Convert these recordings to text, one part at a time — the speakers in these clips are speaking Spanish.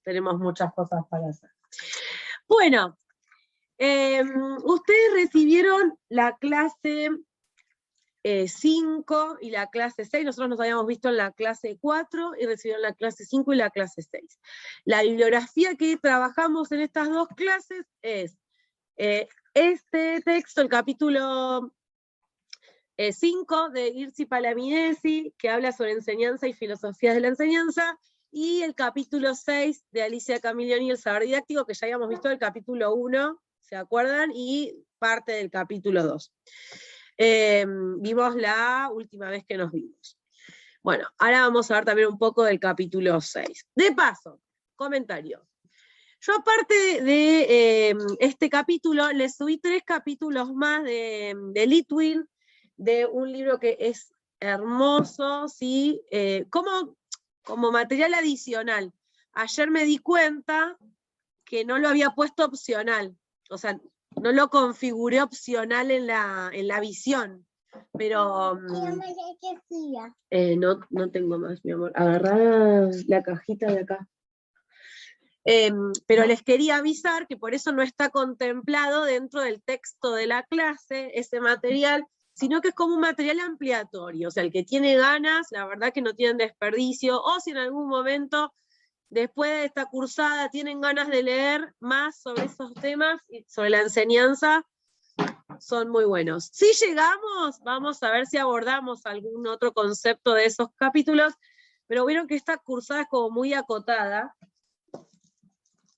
tenemos muchas cosas para hacer. Bueno, ustedes recibieron la clase 5 y la clase 6, nosotros nos habíamos visto en la clase 4 y recibieron la clase 5 y la clase 6. La bibliografía que trabajamos en estas dos clases es este texto, el capítulo 5 de Irsi Palamidesi, que habla sobre enseñanza y filosofías de la enseñanza, y el capítulo 6 de Alicia Camiglioni y el saber didáctico, que ya habíamos visto el capítulo 1, ¿se acuerdan? Y parte del capítulo 2. Vimos la última vez que nos vimos. Bueno, ahora vamos a ver también un poco del capítulo 6. De paso, comentario. Yo aparte de este capítulo, les subí 3 capítulos más de Litwin, de un libro que es hermoso, ¿sí? Como material adicional. Ayer me di cuenta que no lo había puesto opcional, o sea, no lo configuré opcional en la visión, pero... no tengo más, mi amor. Agarrá la cajita de acá. Pero les quería avisar que por eso no está contemplado dentro del texto de la clase ese material, sino que es como un material ampliatorio, o sea, el que tiene ganas, la verdad que no tienen desperdicio, o si en algún momento, después de esta cursada, tienen ganas de leer más sobre esos temas, y sobre la enseñanza, son muy buenos. Si llegamos, vamos a ver si abordamos algún otro concepto de esos capítulos, pero vieron que esta cursada es como muy acotada,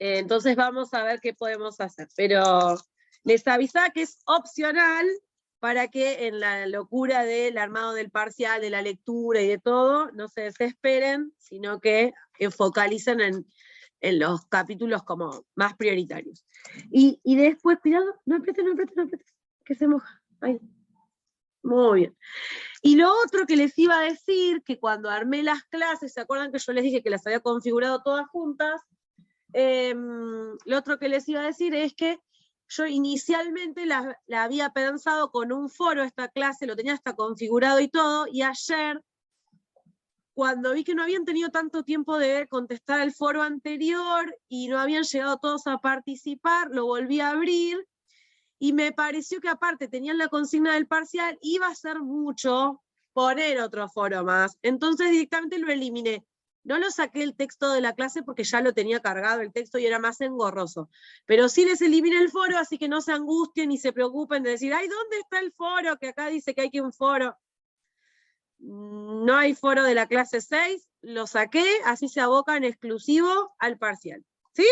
entonces vamos a ver qué podemos hacer, pero les avisaba que es opcional para que en la locura del armado del parcial, de la lectura y de todo, no se desesperen, sino que focalicen en los capítulos como más prioritarios. Y después, cuidado, no apretes, que se moja. Ahí. Muy bien. Y lo otro que les iba a decir, que cuando armé las clases, ¿se acuerdan que yo les dije que las había configurado todas juntas? Lo otro que les iba a decir es que yo inicialmente la había pensado con un foro esta clase, lo tenía hasta configurado y todo, y ayer, cuando vi que no habían tenido tanto tiempo de contestar el foro anterior y no habían llegado todos a participar, lo volví a abrir, y me pareció que aparte tenían la consigna del parcial, iba a ser mucho poner otro foro más, entonces directamente lo eliminé. No lo saqué el texto de la clase porque ya lo tenía cargado el texto y era más engorroso. Pero sí les eliminé el foro, así que no se angustien ni se preocupen de decir, ay, ¿dónde está el foro? Que acá dice que hay que un foro. No hay foro de la clase 6, lo saqué, así se aboca en exclusivo al parcial. ¿Sí?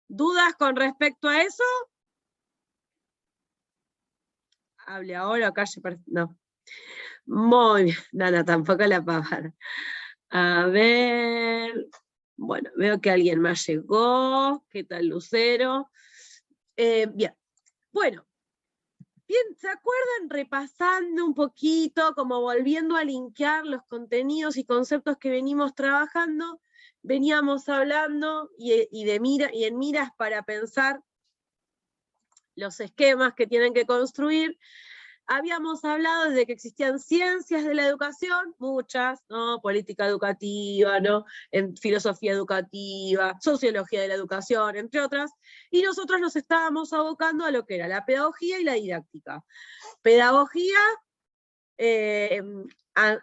¿Dudas con respecto a eso? Hable ahora o calle. No. Muy bien, Nana, tampoco la pavada. A ver, bueno, veo que alguien más llegó. ¿Qué tal, Lucero? Bien, bueno, bien, ¿se acuerdan repasando un poquito, como volviendo a linkear los contenidos y conceptos que venimos trabajando? Veníamos hablando y en miras para pensar los esquemas que tienen que construir. Habíamos hablado de que existían ciencias de la educación, muchas, ¿no? Política educativa, ¿no? En filosofía educativa, sociología de la educación, entre otras, y nosotros nos estábamos abocando a lo que era la pedagogía y la didáctica. Pedagogía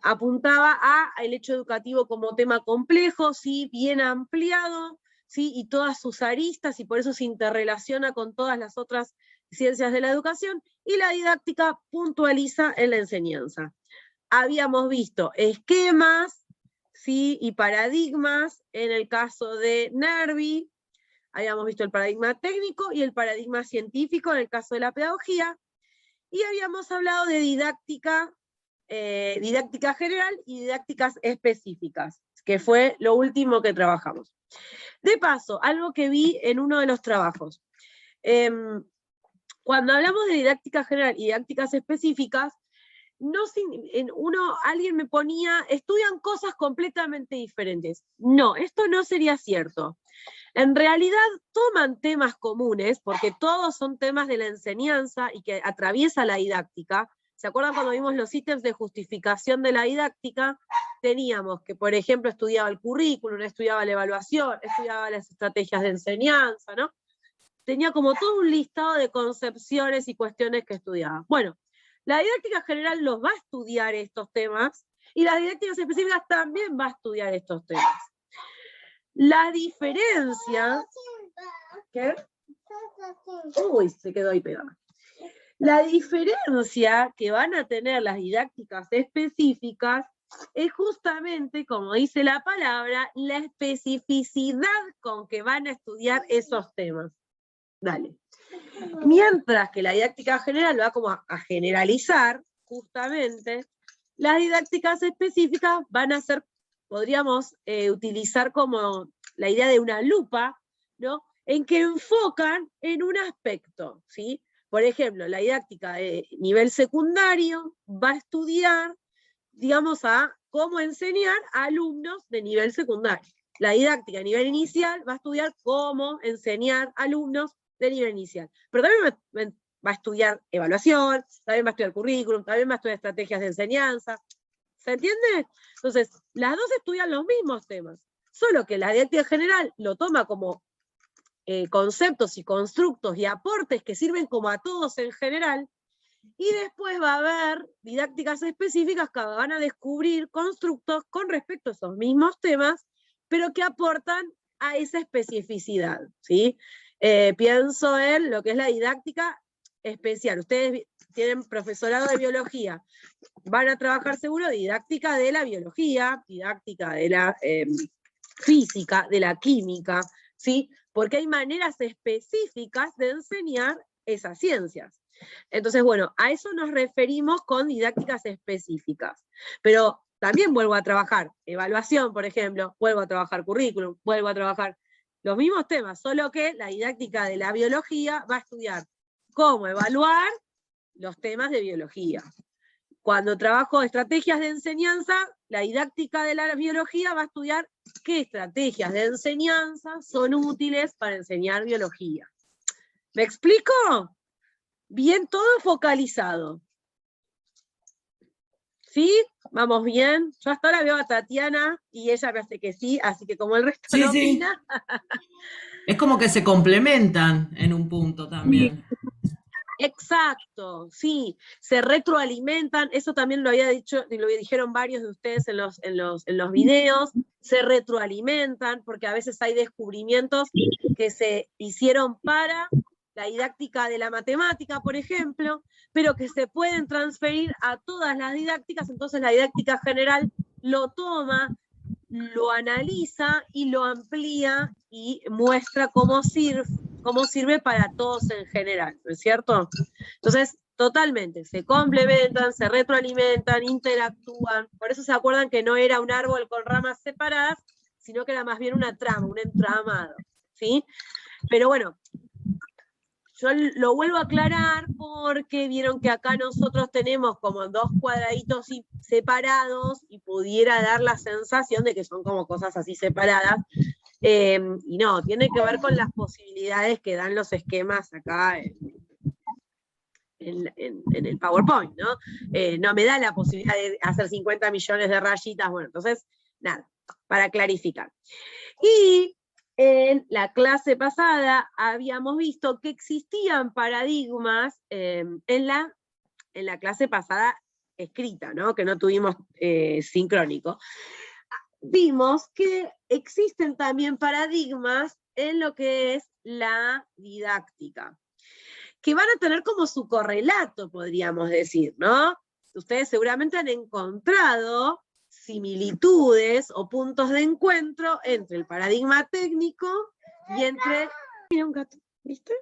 apuntaba al hecho educativo como tema complejo, ¿sí? Bien ampliado, ¿sí? Y todas sus aristas, y por eso se interrelaciona con todas las otras ciencias de la educación, y la didáctica puntualiza en la enseñanza. Habíamos visto esquemas, ¿sí? Y paradigmas, en el caso de Nervi, habíamos visto el paradigma técnico y el paradigma científico en el caso de la pedagogía, y habíamos hablado de didáctica general y didácticas específicas, que fue lo último que trabajamos. De paso, algo que vi en uno de los trabajos. Cuando hablamos de didáctica general y didácticas específicas, alguien me ponía, estudian cosas completamente diferentes. No, esto no sería cierto. En realidad toman temas comunes, porque todos son temas de la enseñanza y que atraviesa la didáctica, ¿Se acuerdan cuando vimos los ítems de justificación de la didáctica? Teníamos que, por ejemplo, estudiaba el currículum, estudiaba la evaluación, estudiaba las estrategias de enseñanza, ¿no? Tenía como todo un listado de concepciones y cuestiones que estudiaba. Bueno, la didáctica general los va a estudiar estos temas, y las didácticas específicas también va a estudiar estos temas. La diferencia... ¿Qué? Uy, se quedó ahí pegada. La diferencia que van a tener las didácticas específicas es justamente, como dice la palabra, la especificidad con que van a estudiar esos temas. Dale. Mientras que la didáctica general va como a generalizar, justamente, las didácticas específicas van a ser, podríamos utilizar como la idea de una lupa, ¿no? En que enfocan en un aspecto, ¿sí? Por ejemplo, la didáctica de nivel secundario va a estudiar, digamos, a cómo enseñar a alumnos de nivel secundario. La didáctica a nivel inicial va a estudiar cómo enseñar a alumnos de nivel inicial. Pero también va a estudiar evaluación, también va a estudiar currículum, también va a estudiar estrategias de enseñanza. ¿Se entiende? Entonces, las dos estudian los mismos temas, solo que la didáctica general lo toma como conceptos y constructos y aportes que sirven como a todos en general, y después va a haber didácticas específicas que van a descubrir constructos con respecto a esos mismos temas, pero que aportan a esa especificidad, ¿sí? Pienso en lo que es la didáctica especial. Ustedes tienen profesorado de biología, van a trabajar seguro didáctica de la biología, didáctica de la física, de la química, ¿sí? Porque hay maneras específicas de enseñar esas ciencias. Entonces, bueno, a eso nos referimos con didácticas específicas. Pero también vuelvo a trabajar evaluación, por ejemplo, vuelvo a trabajar currículum, vuelvo a trabajar los mismos temas, solo que la didáctica de la biología va a estudiar cómo evaluar los temas de biología. Cuando trabajo estrategias de enseñanza, la didáctica de la biología va a estudiar qué estrategias de enseñanza son útiles para enseñar biología. ¿Me explico? Bien, todo focalizado. ¿Sí? ¿Vamos bien? Yo hasta ahora veo a Tatiana y ella me hace que sí, así que como el resto Sí, no sí. opina. Es como que se complementan en un punto también. Exacto, sí, se retroalimentan, eso también lo había dicho, y lo dijeron varios de ustedes en los videos, se retroalimentan, porque a veces hay descubrimientos que se hicieron para la didáctica de la matemática, por ejemplo, pero que se pueden transferir a todas las didácticas, entonces la didáctica general lo toma, lo analiza y lo amplía y muestra cómo sirve para todos en general, ¿no es cierto? Entonces, totalmente, se complementan, se retroalimentan, interactúan, por eso se acuerdan que no era un árbol con ramas separadas, sino que era más bien una trama, un entramado, ¿sí? Pero bueno, yo lo vuelvo a aclarar porque vieron que acá nosotros tenemos como dos cuadraditos separados y pudiera dar la sensación de que son como cosas así separadas. Y no, tiene que ver con las posibilidades que dan los esquemas acá en el PowerPoint, ¿no? No me da la posibilidad de hacer 50 millones de rayitas, bueno, entonces, nada, para clarificar. Y en la clase pasada habíamos visto que existían paradigmas en la clase pasada escrita, ¿no? Que no tuvimos sincrónico. Vimos que existen también paradigmas en lo que es la didáctica, que van a tener como su correlato, podríamos decir, ¿no? Ustedes seguramente han encontrado similitudes o puntos de encuentro entre el paradigma técnico y entre... Mira un gato, ¿viste?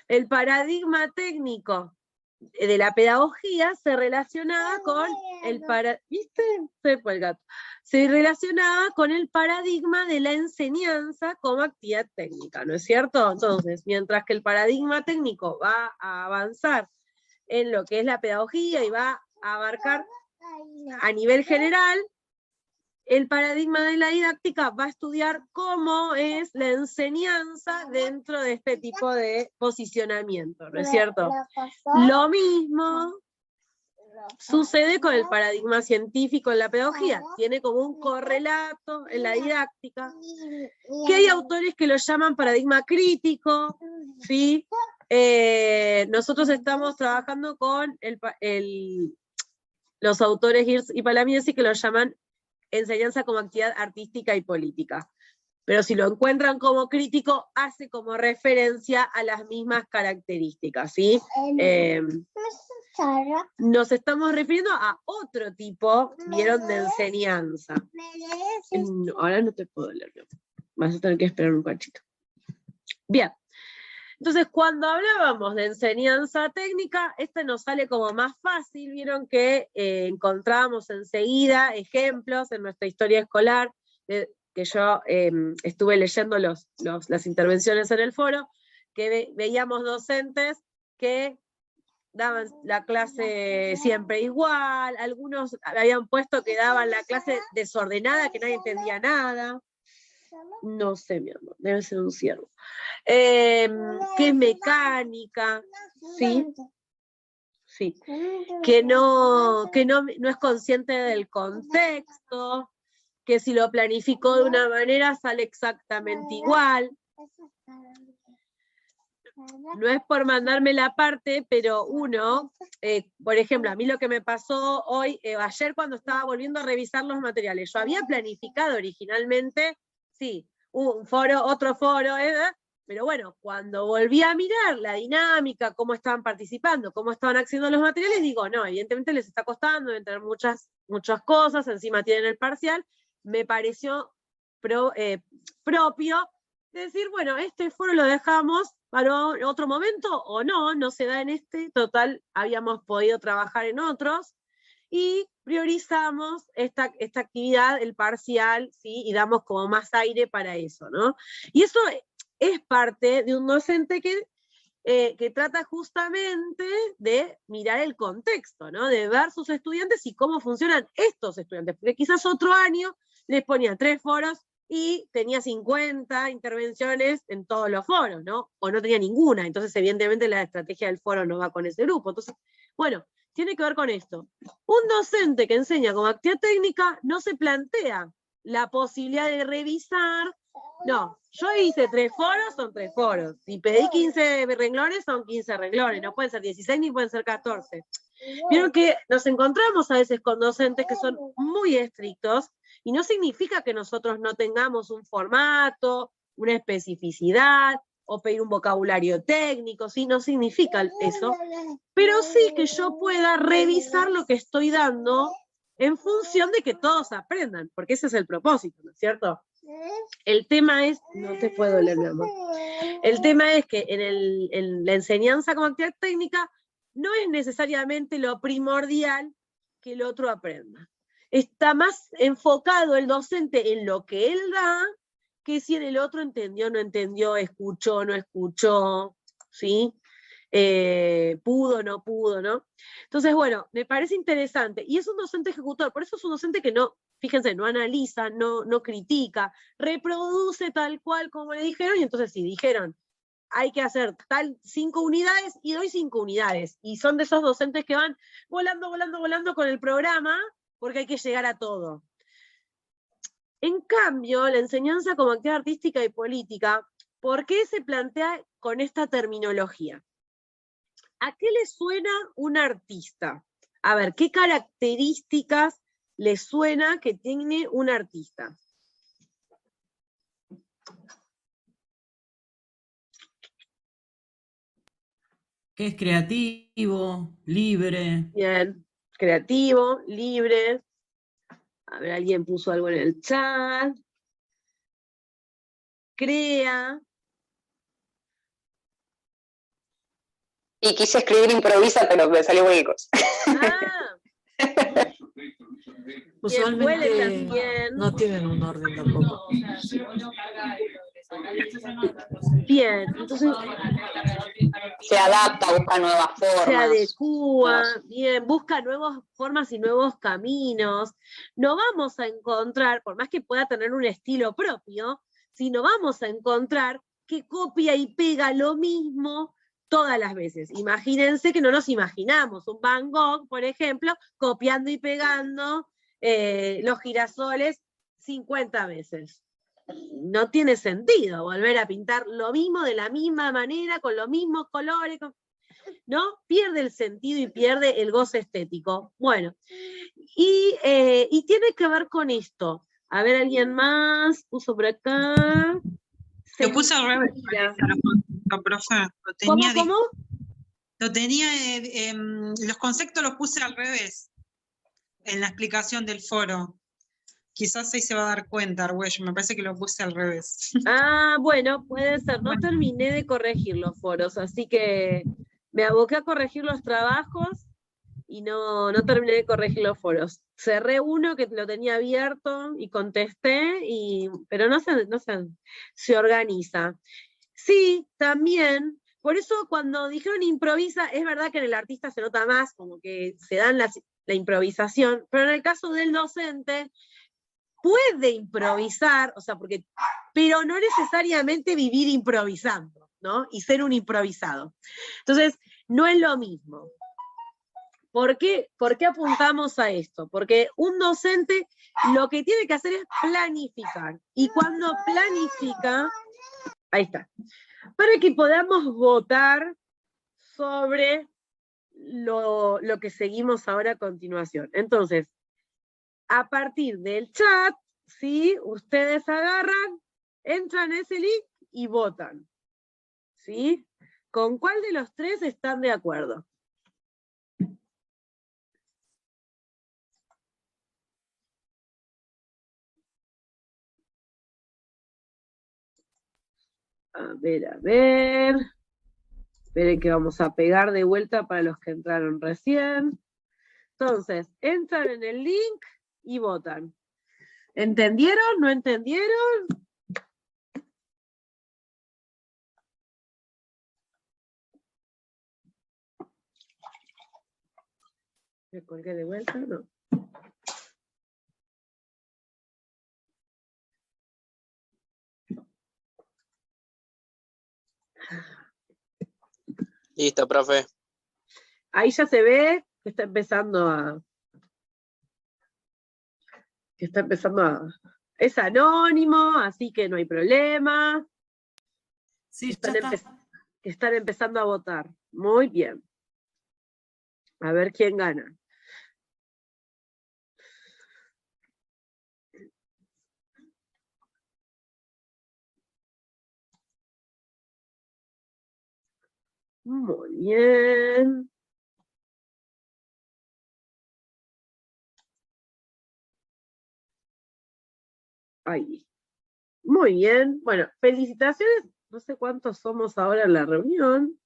El paradigma técnico de la pedagogía se relacionaba con el ¿viste? Se fue el gato. Se relacionaba con el paradigma de la enseñanza como actividad técnica, ¿no es cierto? Entonces, mientras que el paradigma técnico va a avanzar en lo que es la pedagogía y va a abarcar a nivel general, el paradigma de la didáctica va a estudiar cómo es la enseñanza dentro de este tipo de posicionamiento, ¿no es cierto? Lo mismo sucede con el paradigma científico en la pedagogía, tiene como un correlato en la didáctica, que hay autores que lo llaman paradigma crítico, ¿sí? Nosotros estamos trabajando con los autores Girs y Palamiesi, que lo llaman enseñanza como actividad artística y política. Pero si lo encuentran como crítico, hace como referencia a las mismas características, ¿sí? Nos estamos refiriendo a otro tipo, ¿vieron?, de enseñanza. No, ahora no te puedo leer, vas a tener que esperar un cachito. Bien. Entonces, cuando hablábamos de enseñanza técnica, este nos sale como más fácil, vieron que encontramos enseguida ejemplos en nuestra historia escolar, que yo estuve leyendo las intervenciones en el foro, que veíamos docentes que daban la clase siempre igual, algunos habían puesto que daban la clase desordenada, que nadie entendía nada. No sé, mi amor, debe ser un ciervo. Que es mecánica, ¿sí? Sí. Que no es consciente del contexto, que si lo planificó de una manera sale exactamente igual. No es por mandarme la parte, pero uno, por ejemplo, a mí lo que me pasó hoy, ayer cuando estaba volviendo a revisar los materiales, yo había planificado originalmente, sí, un foro, otro foro, pero bueno, cuando volví a mirar la dinámica, cómo estaban participando, cómo estaban accediendo a los materiales, digo, no, evidentemente les está costando, deben tener muchas cosas, encima tienen el parcial, me pareció propio decir, bueno, este foro lo dejamos para otro momento, o no se da en este, total, habíamos podido trabajar en otros, y priorizamos esta actividad, el parcial, ¿sí? Y damos como más aire para eso, ¿no? Y eso es parte de un docente que trata justamente de mirar el contexto, ¿no? De ver sus estudiantes y cómo funcionan estos estudiantes, porque quizás otro año les ponía 3 foros y tenía 50 intervenciones en todos los foros, ¿no? O no tenía ninguna, entonces evidentemente la estrategia del foro no va con ese grupo. Entonces, bueno, tiene que ver con esto. Un docente que enseña como actividad técnica no se plantea la posibilidad de revisar. No, yo hice 3 foros, son 3 foros. Si pedí 15 renglones, son 15 renglones. No pueden ser 16 ni pueden ser 14. Vieron que nos encontramos a veces con docentes que son muy estrictos, y no significa que nosotros no tengamos un formato, una especificidad, o pedir un vocabulario técnico, ¿sí? No significa eso, pero sí que yo pueda revisar lo que estoy dando en función de que todos aprendan, porque ese es el propósito, ¿no es cierto? El tema es, no te puedo leer, mi amor. El tema es que en la enseñanza como actividad técnica no es necesariamente lo primordial que el otro aprenda. Está más enfocado el docente en lo que él da, que si en el otro entendió, no entendió, escuchó, no escuchó, ¿sí? Pudo, no pudo, ¿no? Entonces, bueno, me parece interesante. Y es un docente ejecutor, por eso es un docente que no, fíjense, no analiza, no critica, reproduce tal cual como le dijeron, y entonces sí, dijeron, hay que hacer tal 5 unidades, y doy 5 unidades. Y son de esos docentes que van volando con el programa, porque hay que llegar a todo. En cambio, la enseñanza como actividad artística y política, ¿por qué se plantea con esta terminología? ¿A qué le suena un artista? A ver, ¿qué características le suena que tiene un artista? Que es creativo, libre. Bien, creativo, libre. A ver, alguien puso algo en el chat. Crea. Y quise escribir improvisa, pero me salió cualquier cosa. Ah. Usualmente no tienen un orden tampoco. Bien, entonces Se adapta, busca nuevas formas. se adecúa, bien, busca nuevas formas y nuevos caminos. No vamos a encontrar, por más que pueda tener un estilo propio, sino vamos a encontrar que copia y pega lo mismo todas las veces. Imagínense que no nos imaginamos un Van Gogh, por ejemplo, copiando y pegando los girasoles 50 veces. No tiene sentido volver a pintar lo mismo de la misma manera, con los mismos colores, ¿no? Pierde el sentido y pierde el goce estético. Bueno, y tiene que ver con esto. A ver, ¿alguien más puso por acá? Lo puse al revés, profe. ¿Cómo? Lo tenía, los conceptos los puse al revés en la explicación del foro. Quizás ahí se va a dar cuenta, Argüello, me parece que lo puse al revés. Ah, bueno, puede ser. No terminé de corregir los foros, así que me aboqué a corregir los trabajos y no terminé de corregir los foros. Cerré uno que lo tenía abierto y contesté, pero no se organiza. Sí, también. Por eso cuando dijeron improvisa, es verdad que en el artista se nota más, como que se dan la improvisación, pero en el caso del docente puede improvisar, o sea, pero no necesariamente vivir improvisando, ¿no? Y ser un improvisado. Entonces, no es lo mismo. ¿Por qué apuntamos a esto? Porque un docente lo que tiene que hacer es planificar. Y cuando planifica, ahí está, para que podamos votar sobre lo que seguimos ahora a continuación. Entonces, a partir del chat, ¿sí? Ustedes agarran, entran a ese link y votan. ¿Sí? ¿Con cuál de los tres están de acuerdo? A ver. Esperen que vamos a pegar de vuelta para los que entraron recién. Entonces, entran en el link y votan. ¿Entendieron? ¿No entendieron? ¿Me colgué de vuelta? No. Listo, profe. Ahí ya se ve que está empezando a... Es anónimo, así que no hay problema. Sí, ya está. Están empezando a votar. Muy bien. A ver quién gana. Muy bien. Ahí. Muy bien. Bueno, felicitaciones. No sé cuántos somos ahora en la reunión,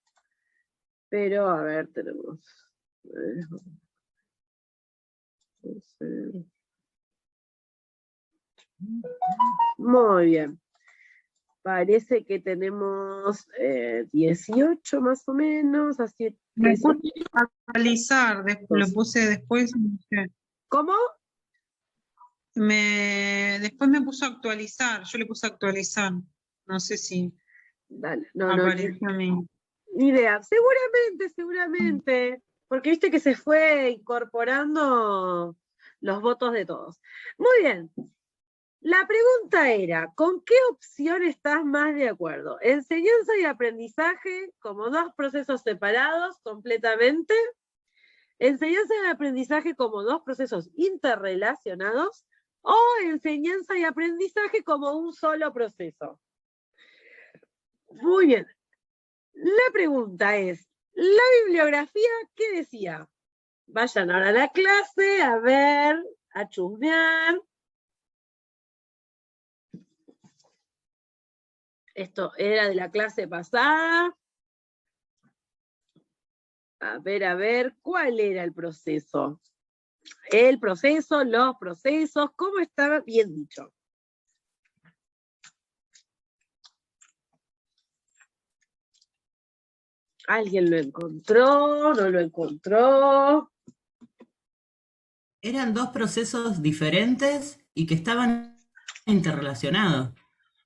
pero a ver, tenemos... Muy bien. Parece que tenemos 18 más o menos, así Me que... puse a actualizar, lo puse después. No sé. ¿Cómo? Después me puso a actualizar, yo le puse a actualizar. No sé si Dale, no, apareció a mí. ni idea. Seguramente. Porque viste que se fue incorporando los votos de todos. Muy bien. La pregunta era, ¿con qué opción estás más de acuerdo? ¿Enseñanza y aprendizaje como dos procesos separados completamente? ¿Enseñanza y aprendizaje como dos procesos interrelacionados? ¿O enseñanza y aprendizaje como un solo proceso? Muy bien. La pregunta es, ¿la bibliografía qué decía? Vayan ahora a la clase, a ver, a chusmear. Esto era de la clase pasada. A ver, ¿cuál era el proceso? El proceso, los procesos, ¿cómo estaba bien dicho? ¿Alguien lo encontró? ¿No lo encontró? Eran dos procesos diferentes y que estaban interrelacionados.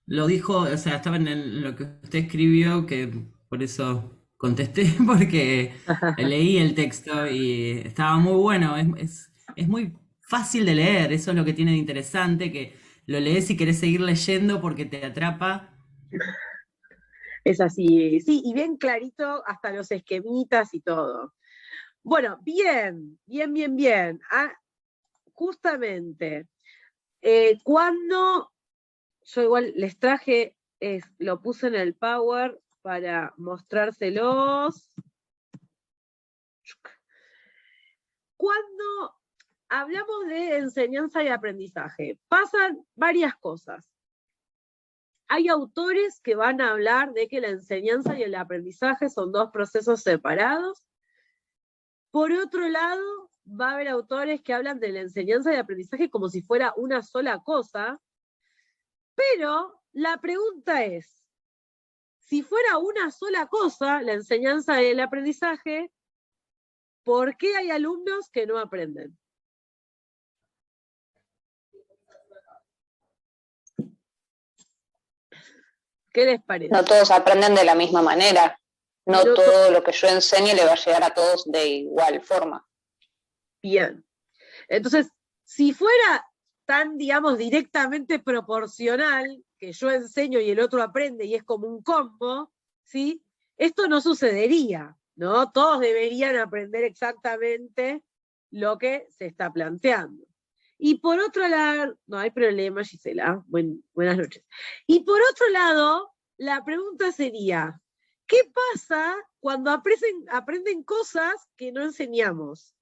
Lo dijo, o sea, estaba en lo que usted escribió, que por eso contesté porque leí el texto y estaba muy bueno. Es muy fácil de leer, eso es lo que tiene de interesante, que lo lees y querés seguir leyendo porque te atrapa. Es así, sí, y bien clarito hasta los esquemitas y todo. Bueno, bien. Justamente, cuando yo igual les traje, lo puse en el Power para mostrárselos. Cuando hablamos de enseñanza y aprendizaje, pasan varias cosas. Hay autores que van a hablar de que la enseñanza y el aprendizaje son dos procesos separados. Por otro lado, va a haber autores que hablan de la enseñanza y el aprendizaje como si fuera una sola cosa. Pero la pregunta es, si fuera una sola cosa, la enseñanza y el aprendizaje, ¿por qué hay alumnos que no aprenden? ¿Qué les parece? No todos aprenden de la misma manera. No todo lo que yo enseñe le va a llegar a todos de igual forma. Bien. Entonces, si fuera tan, digamos, directamente proporcional, que yo enseño y el otro aprende y es como un combo, ¿sí? Esto no sucedería, ¿no? Todos deberían aprender exactamente lo que se está planteando. Y por otro lado, no hay problema, Gisela, buenas noches. Y por otro lado, la pregunta sería, ¿qué pasa cuando aprenden cosas que no enseñamos?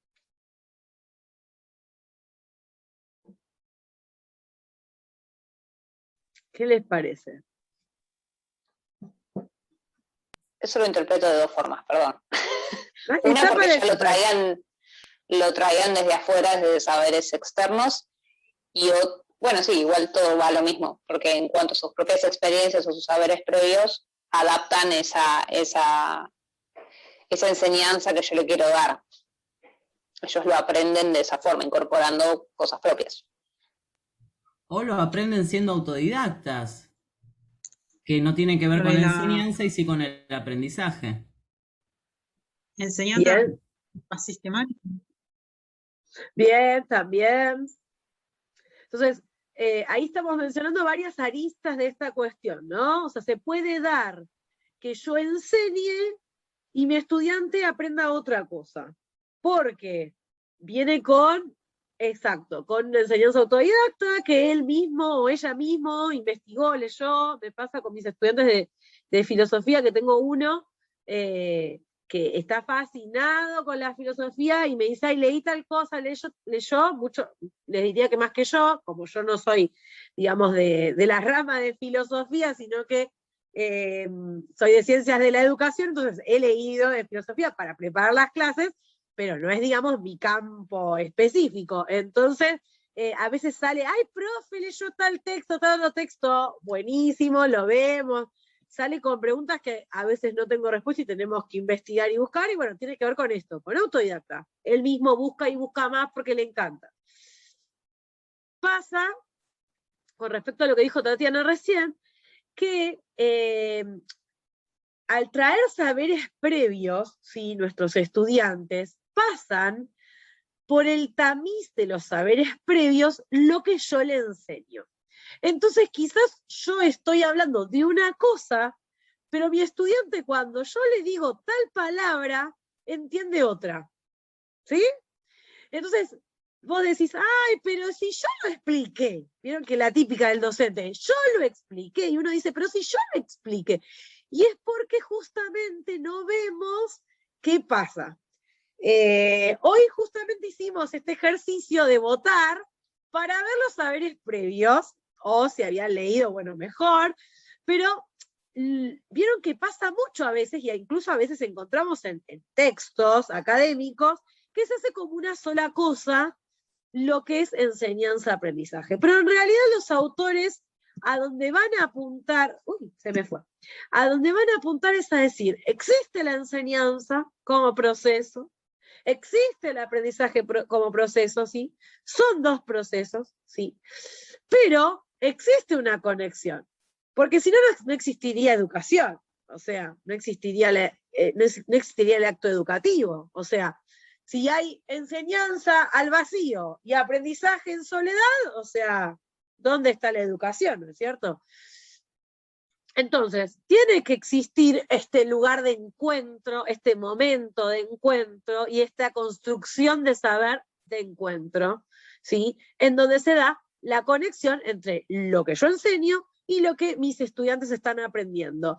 ¿Qué les parece? Eso lo interpreto de dos formas, perdón. Una, porque ya lo traían desde afuera, desde saberes externos, y bueno, sí, igual todo va a lo mismo, porque en cuanto a sus propias experiencias o sus saberes previos, adaptan esa enseñanza que yo le quiero dar. Ellos lo aprenden de esa forma, incorporando cosas propias. O lo aprenden siendo autodidactas, que no tienen que ver con la enseñanza y sí con el aprendizaje. Enseñanza sistemática. Bien, también. Entonces, ahí estamos mencionando varias aristas de esta cuestión, ¿no? O sea, se puede dar que yo enseñe y mi estudiante aprenda otra cosa, porque viene con enseñanza autodidacta, que él mismo o ella mismo investigó, leyó. Me pasa con mis estudiantes de filosofía, que tengo uno que está fascinado con la filosofía y me dice, ay, leí tal cosa, leyó mucho, les diría que más que yo, como yo no soy, digamos, de la rama de filosofía, sino que soy de ciencias de la educación, entonces he leído de filosofía para preparar las clases, pero no es, digamos, mi campo específico. Entonces, a veces sale, ay, profe, leyó tal otro texto, buenísimo, lo vemos. Sale con preguntas que a veces no tengo respuesta y tenemos que investigar y buscar, y bueno, tiene que ver con esto, con autodidacta. Él mismo busca y busca más porque le encanta. Pasa, con respecto a lo que dijo Tatiana recién, que al traer saberes previos, ¿sí? Nuestros estudiantes pasan por el tamiz de los saberes previos lo que yo le enseño. Entonces quizás yo estoy hablando de una cosa, pero mi estudiante cuando yo le digo tal palabra, entiende otra. ¿Sí? Entonces, vos decís, ay, pero si yo lo expliqué. Vieron que la típica del docente, yo lo expliqué. Y uno dice, pero si yo lo expliqué. Y es porque justamente no vemos qué pasa. Hoy justamente hicimos este ejercicio de votar para ver los saberes previos, o si habían leído, bueno, mejor, pero vieron que pasa mucho a veces, y incluso a veces encontramos en textos académicos, que se hace como una sola cosa lo que es enseñanza-aprendizaje. Pero en realidad los autores a donde van a apuntar, a donde van a apuntar es a decir, existe la enseñanza como proceso, existe el aprendizaje como proceso, ¿sí? Son dos procesos, ¿sí? Pero existe una conexión, porque si no, no existiría educación. o sea, no existiría, no existiría el acto educativo. O sea, si hay enseñanza al vacío y aprendizaje en soledad, o sea, ¿dónde está la educación? ¿No es cierto? Entonces, tiene que existir este lugar de encuentro, este momento de encuentro y esta construcción de saber de encuentro, ¿sí? En donde se da la conexión entre lo que yo enseño y lo que mis estudiantes están aprendiendo.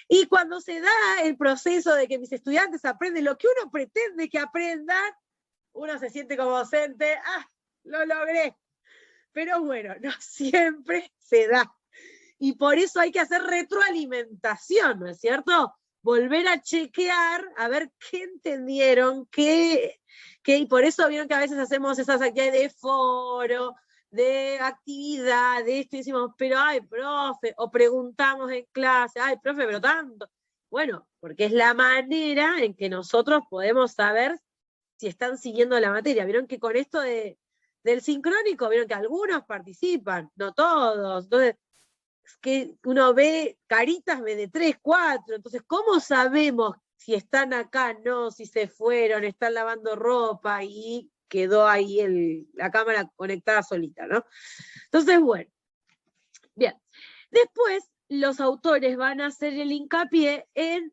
Y cuando se da el proceso de que mis estudiantes aprenden lo que uno pretende que aprendan, uno se siente como docente, lo logré. Pero bueno, no siempre se da. Y por eso hay que hacer retroalimentación, ¿no es cierto? Volver a chequear, a ver qué entendieron, y por eso vieron que a veces hacemos esas actividades de foro, de actividad, de esto, y decimos, pero ay, profe, o preguntamos en clase, ay, profe, pero tanto. Bueno, porque es la manera en que nosotros podemos saber si están siguiendo la materia. Vieron que con esto del sincrónico, vieron que algunos participan, no todos. Entonces, que uno ve caritas de 3, 4, entonces, ¿cómo sabemos si están acá, no, si se fueron, están lavando ropa y quedó ahí la cámara conectada solita, ¿no? Entonces, bueno, bien. Después, los autores van a hacer el hincapié en,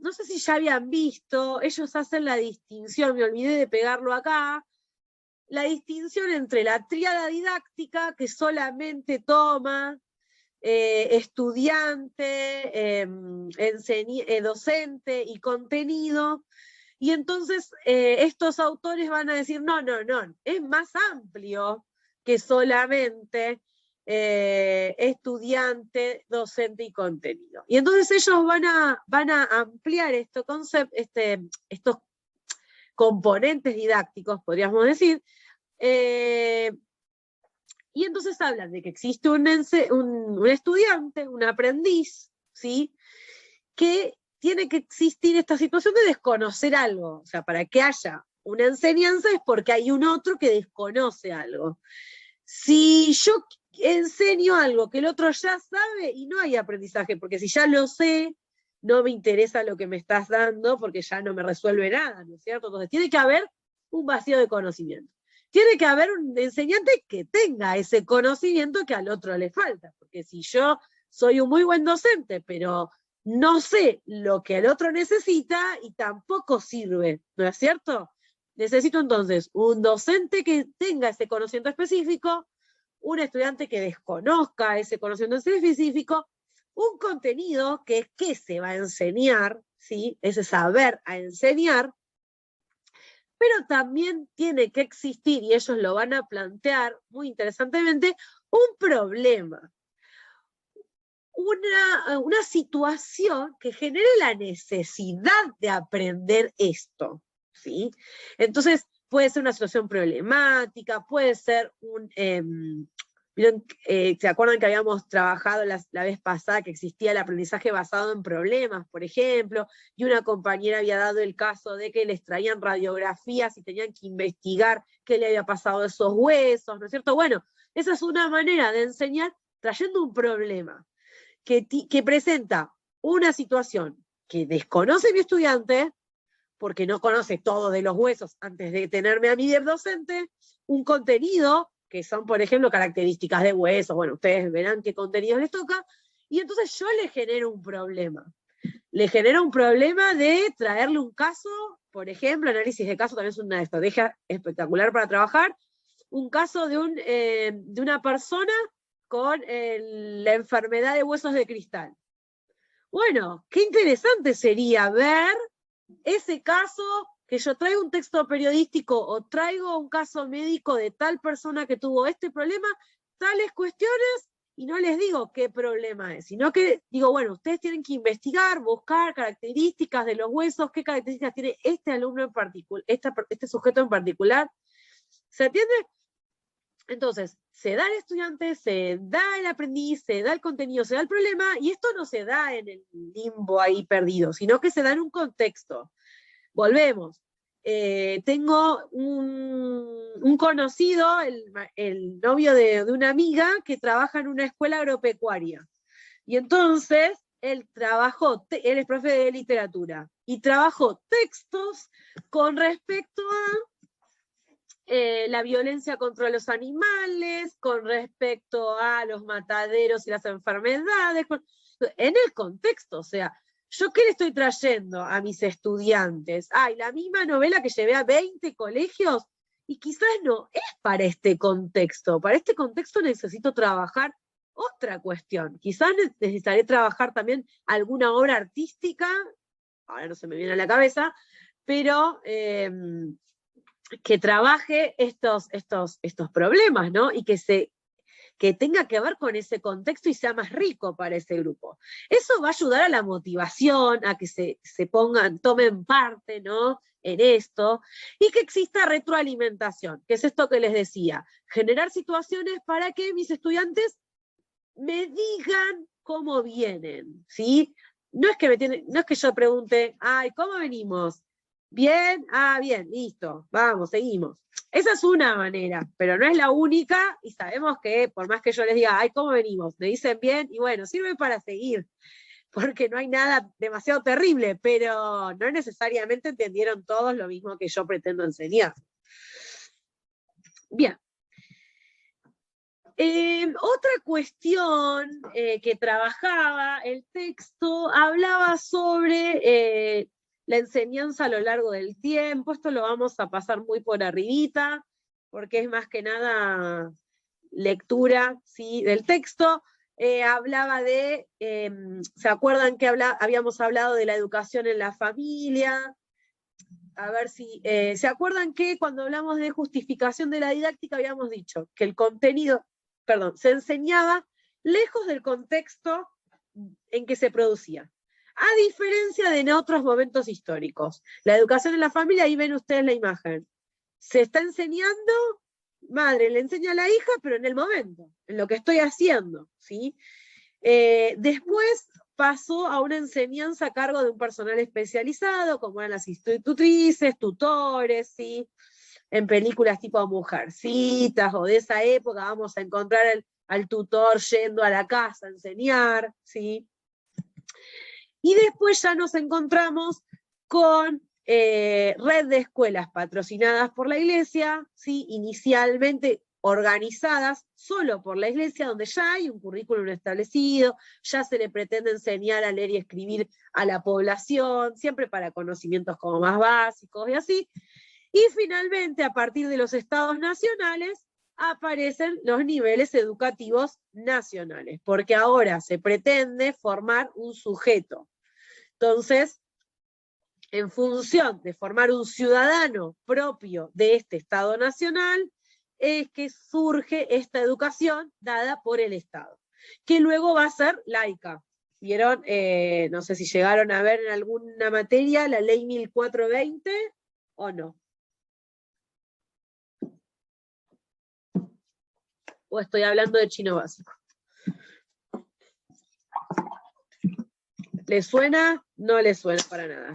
no sé si ya habían visto, ellos hacen la distinción, me olvidé de pegarlo acá, la distinción entre la tríada didáctica, que solamente toma estudiante, docente y contenido, y entonces estos autores van a decir, no, es más amplio que solamente estudiante, docente y contenido. Y entonces ellos van a ampliar estos componentes didácticos, podríamos decir, y entonces hablan de que existe un estudiante, un aprendiz, ¿sí? Que tiene que existir esta situación de desconocer algo. O sea, para que haya una enseñanza es porque hay un otro que desconoce algo. Si yo enseño algo que el otro ya sabe, y no hay aprendizaje, porque si ya lo sé, no me interesa lo que me estás dando, porque ya no me resuelve nada, ¿no es cierto? Entonces tiene que haber un vacío de conocimiento. Tiene que haber un enseñante que tenga ese conocimiento que al otro le falta, porque si yo soy un muy buen docente, pero no sé lo que el otro necesita y tampoco sirve, ¿no es cierto? Necesito entonces un docente que tenga ese conocimiento específico, un estudiante que desconozca ese conocimiento específico, un contenido que es qué se va a enseñar, ¿sí? Ese saber a enseñar, pero también tiene que existir, y ellos lo van a plantear muy interesantemente, un problema. Una situación que genere la necesidad de aprender esto, ¿sí? Entonces, puede ser una situación problemática, puede ser ¿se acuerdan que habíamos trabajado la vez pasada que existía el aprendizaje basado en problemas, por ejemplo, y una compañera había dado el caso de que les traían radiografías y tenían que investigar qué le había pasado a esos huesos, ¿no es cierto? Bueno, esa es una manera de enseñar trayendo un problema que presenta una situación que desconoce mi estudiante, porque no conoce todo de los huesos antes de tenerme a mí de docente, un contenido que son, por ejemplo, características de huesos, bueno, ustedes verán qué contenido les toca, y entonces yo le genero un problema. Le genero un problema de traerle un caso, por ejemplo, análisis de caso también es una estrategia espectacular para trabajar, un caso de una persona con la enfermedad de huesos de cristal. Bueno, qué interesante sería ver ese caso, que yo traigo un texto periodístico o traigo un caso médico de tal persona que tuvo este problema, tales cuestiones, y no les digo qué problema es, sino que digo, bueno, ustedes tienen que investigar, buscar características de los huesos, qué características tiene este alumno en particular, este sujeto en particular. ¿Se entiende? Entonces, se da el estudiante, se da el aprendiz, se da el contenido, se da el problema, y esto no se da en el limbo ahí perdido, sino que se da en un contexto. Volvemos. Tengo un conocido, el novio de una amiga, que trabaja en una escuela agropecuaria. Y entonces, él es profe de literatura, y trabajó textos con respecto a la violencia contra los animales, con respecto a los mataderos y las enfermedades, en el contexto, o sea, ¿yo qué le estoy trayendo a mis estudiantes? La misma novela que llevé a 20 colegios, y quizás no es para este contexto necesito trabajar otra cuestión, quizás necesitaré trabajar también alguna obra artística, ahora no se me viene a la cabeza, pero que trabaje estos problemas, ¿no? Y que tenga que ver con ese contexto y sea más rico para ese grupo. Eso va a ayudar a la motivación, a que se tomen parte, ¿no?, en esto, y que exista retroalimentación, que es esto que les decía, generar situaciones para que mis estudiantes me digan cómo vienen, ¿sí? No es que yo pregunte, ¿cómo venimos? ¿Bien? Bien, listo, vamos, seguimos. Esa es una manera, pero no es la única, y sabemos que por más que yo les diga, ¿cómo venimos? Me dicen bien, y bueno, sirve para seguir, porque no hay nada demasiado terrible, pero no necesariamente entendieron todos lo mismo que yo pretendo enseñar. Bien. Otra cuestión que trabajaba el texto, hablaba sobre la enseñanza a lo largo del tiempo. Esto lo vamos a pasar muy por arribita, porque es más que nada lectura, ¿sí?, del texto. Hablaba de, ¿se acuerdan que habíamos hablado de la educación en la familia? A ver si, ¿se acuerdan que cuando hablamos de justificación de la didáctica habíamos dicho que el contenido, se enseñaba lejos del contexto en que se producía? A diferencia de en otros momentos históricos. La educación en la familia, ahí ven ustedes la imagen. Se está enseñando, madre le enseña a la hija, pero en el momento, en lo que estoy haciendo, ¿sí? Después pasó a una enseñanza a cargo de un personal especializado, como eran las institutrices, tutores, ¿sí? En películas tipo Mujercitas o de esa época vamos a encontrar al tutor yendo a la casa a enseñar, ¿sí? Y después ya nos encontramos con red de escuelas patrocinadas por la Iglesia, ¿sí? Inicialmente organizadas solo por la Iglesia, donde ya hay un currículum establecido, ya se le pretende enseñar a leer y escribir a la población, siempre para conocimientos como más básicos y así. Y finalmente, a partir de los estados nacionales, aparecen los niveles educativos nacionales, porque ahora se pretende formar un sujeto. Entonces, en función de formar un ciudadano propio de este Estado nacional, es que surge esta educación dada por el Estado, que luego va a ser laica. ¿Vieron? No sé si llegaron a ver en alguna materia la ley 1420 o no. O estoy hablando de chino básico. ¿Le suena? No le suena para nada.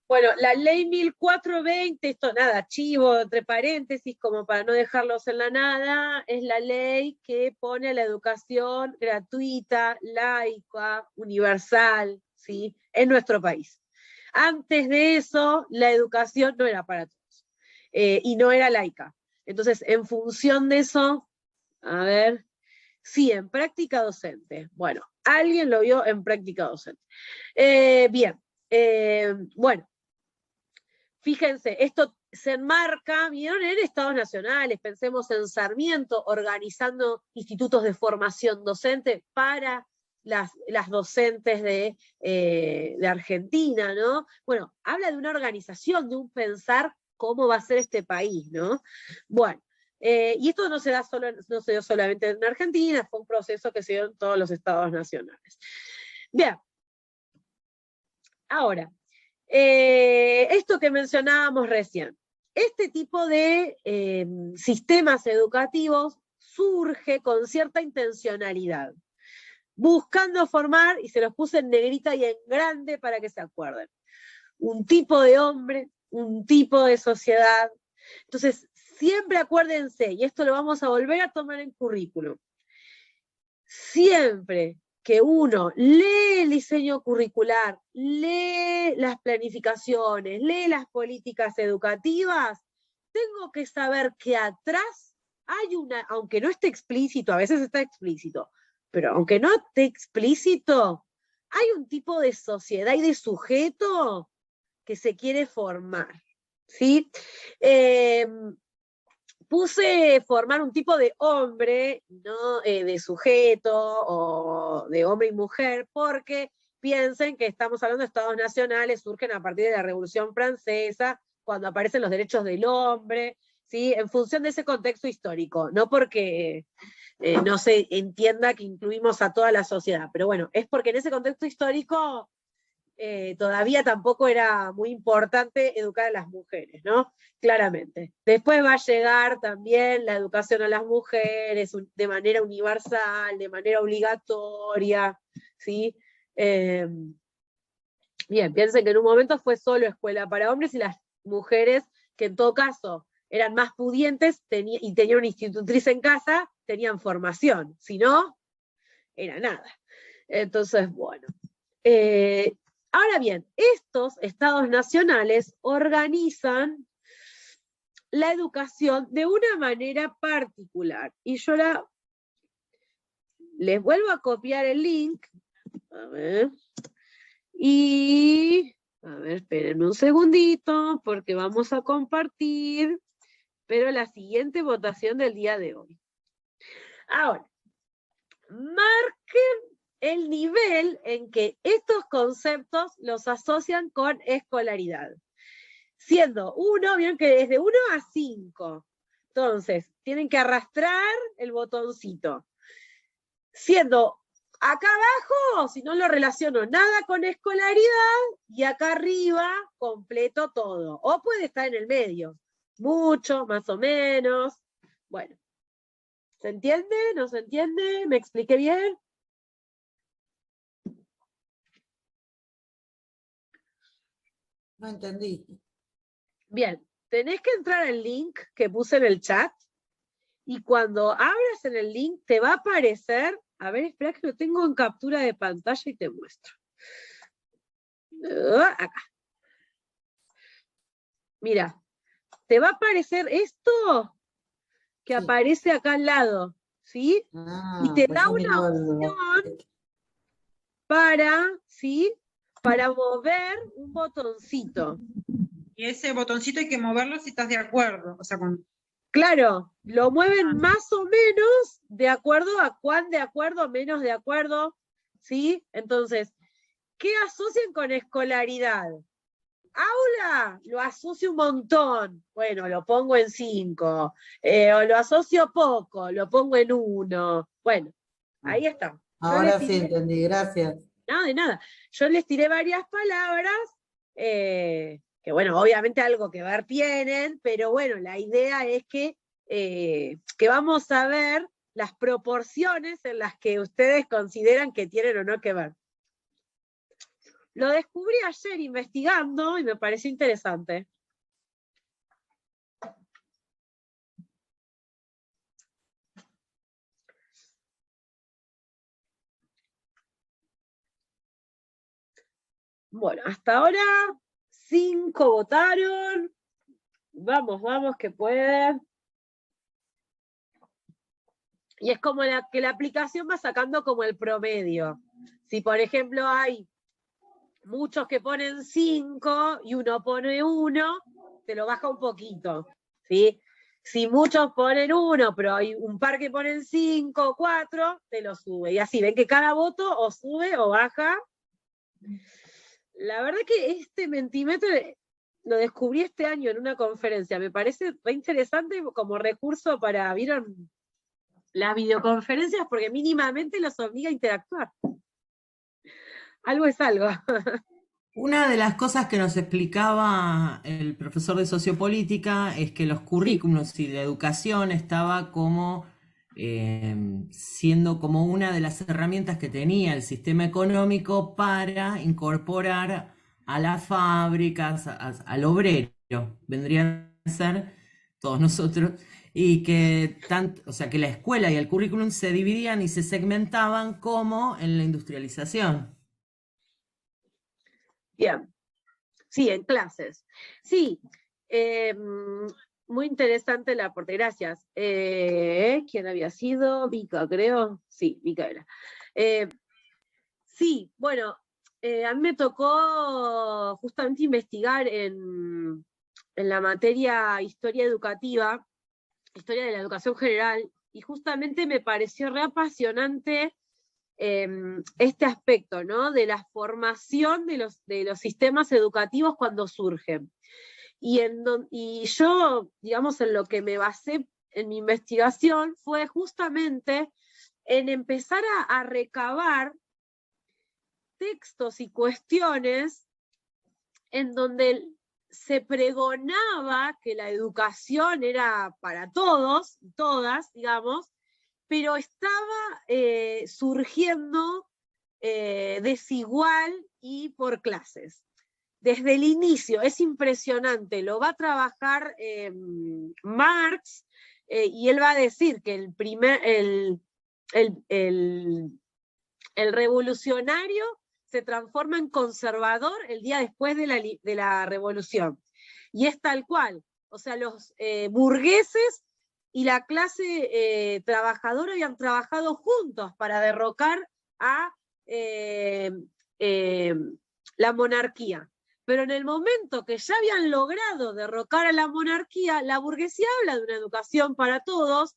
Bueno, la ley 1420, esto nada, chivo, entre paréntesis, como para no dejarlos en la nada, es la ley que pone a la educación gratuita, laica, universal, ¿sí?, en nuestro país. Antes de eso, la educación no era para todos, y no era laica. Entonces, en función de eso, a ver, sí, en práctica docente. Bueno, alguien lo vio en práctica docente. Bien, bueno, fíjense, esto se enmarca, ¿vieron?, en estados nacionales. Pensemos en Sarmiento organizando institutos de formación docente para las docentes de Argentina, ¿no? Bueno, habla de una organización, de un pensar cómo va a ser este país, ¿no? Bueno, y esto no se dio solamente en Argentina, fue un proceso que se dio en todos los estados nacionales. Bien, ahora, esto que mencionábamos recién, este tipo de sistemas educativos surge con cierta intencionalidad, buscando formar, y se los puse en negrita y en grande para que se acuerden, un tipo de hombre, un tipo de sociedad. Entonces, siempre acuérdense, y esto lo vamos a volver a tomar en currículum, siempre que uno lee el diseño curricular, lee las planificaciones, lee las políticas educativas, tengo que saber que atrás hay una, aunque no esté explícito, a veces está explícito, pero aunque no esté explícito, hay un tipo de sociedad y de sujeto que se quiere formar, ¿sí? Puse formar un tipo de hombre, no de sujeto o de hombre y mujer, porque piensen que estamos hablando de estados nacionales, surgen a partir de la Revolución Francesa, cuando aparecen los derechos del hombre, ¿sí? En función de ese contexto histórico, no porque no se entienda que incluimos a toda la sociedad, pero bueno, es porque en ese contexto histórico todavía tampoco era muy importante educar a las mujeres, ¿no? Claramente. Después va a llegar también la educación a las mujeres de manera universal, de manera obligatoria, ¿sí? Bien, piensen que en un momento fue solo escuela para hombres y las mujeres, que en todo caso eran más pudientes y tenían una institutriz en casa, tenían formación, si no, era nada. Entonces, bueno. Ahora bien, estos estados nacionales organizan la educación de una manera particular. Y yo les vuelvo a copiar el link. A ver. Y, a ver, espérenme un segundito, porque vamos a compartir, pero la siguiente votación del día de hoy. Ahora, marquen el nivel en que estos conceptos los asocian con escolaridad. Siendo 1, vieron que desde 1 a 5. Entonces, tienen que arrastrar el botoncito. Siendo acá abajo, si no lo relaciono nada con escolaridad, y acá arriba, completo todo. O puede estar en el medio. Mucho, más o menos. Bueno. ¿Se entiende? ¿No se entiende? ¿Me expliqué bien? No entendí. Bien, tenés que entrar al link que puse en el chat, y cuando abras en el link te va a aparecer, a ver, espera que lo tengo en captura de pantalla y te muestro. Acá. Mira, te va a aparecer esto que Sí. aparece acá al lado, ¿sí? Y te pues da yo una miraba opción para mover un botoncito. Y ese botoncito hay que moverlo si estás de acuerdo. O sea, Claro, lo mueven más o menos de acuerdo a cuán de acuerdo, menos de acuerdo, ¿sí? Entonces, ¿qué asocian con escolaridad? Aula, lo asocio un montón, bueno, lo pongo en 5, o lo asocio poco, lo pongo en 1. Bueno, ahí está. Ahora sí entendí, gracias. No, de nada. Yo les tiré varias palabras, que bueno, obviamente algo que ver tienen, pero bueno, la idea es que vamos a ver las proporciones en las que ustedes consideran que tienen o no que ver. Lo descubrí ayer investigando y me pareció interesante. Bueno, hasta ahora 5 votaron. Vamos, vamos, que pueden. Y es como que la aplicación va sacando como el promedio. Si por ejemplo hay muchos que ponen 5 y uno pone 1, te lo baja un poquito, ¿sí? Si muchos ponen 1, pero hay un par que ponen 5 o 4, te lo sube. Y así, ven que cada voto o sube o baja. La verdad que este Mentimeter lo descubrí este año en una conferencia. Me parece re interesante como recurso para, ¿vieron? Las videoconferencias, porque mínimamente los obliga a interactuar. Algo es algo. Una de las cosas que nos explicaba el profesor de sociopolítica es que los currículums y la educación estaba como siendo como una de las herramientas que tenía el sistema económico para incorporar a las fábricas, al obrero, vendría a ser. todos nosotros, y que, o sea, que la escuela y el currículum se dividían y se segmentaban como en la industrialización. Bien, sí, en clases. Sí, muy interesante el aporte, gracias. ¿Quién había sido? Vika, creo. Sí, Vika era. Sí, bueno, a mí me tocó justamente investigar en la materia Historia Educativa, Historia de la Educación General, y justamente me pareció re apasionante este aspecto, ¿no? De la formación de los sistemas educativos cuando surgen. Y yo, digamos, en lo que me basé en mi investigación fue justamente en empezar a recabar textos y cuestiones en donde se pregonaba que la educación era para todos y todas, digamos, pero estaba surgiendo desigual y por clases. Desde el inicio, es impresionante, lo va a trabajar Marx, y él va a decir que el revolucionario se transforma en conservador el día después de la revolución. Y es tal cual. O sea, los burgueses y la clase trabajadora habían trabajado juntos para derrocar a la monarquía. Pero en el momento que ya habían logrado derrocar a la monarquía, la burguesía habla de una educación para todos,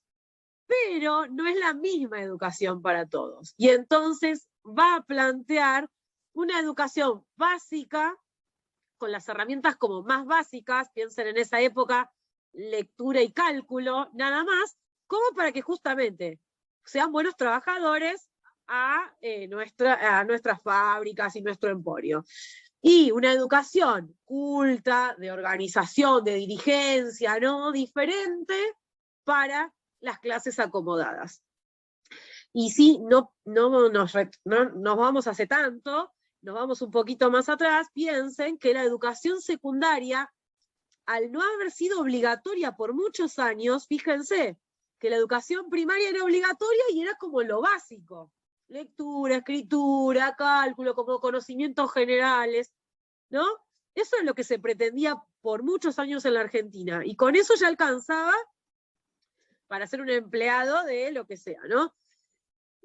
pero no es la misma educación para todos. Y entonces va a plantear una educación básica, con las herramientas como más básicas, piensen en esa época, lectura y cálculo, nada más, como para que justamente sean buenos trabajadores a nuestras fábricas y nuestro emporio. Y una educación culta, de organización, de dirigencia, ¿no? Diferente para las clases acomodadas. Y si no nos vamos hace tanto, nos vamos un poquito más atrás, piensen que la educación secundaria, al no haber sido obligatoria por muchos años, fíjense que la educación primaria era obligatoria y era como lo básico. Lectura, escritura, cálculo, como conocimientos generales, ¿no? Eso es lo que se pretendía por muchos años en la Argentina. Y con eso ya alcanzaba para ser un empleado de lo que sea, ¿no?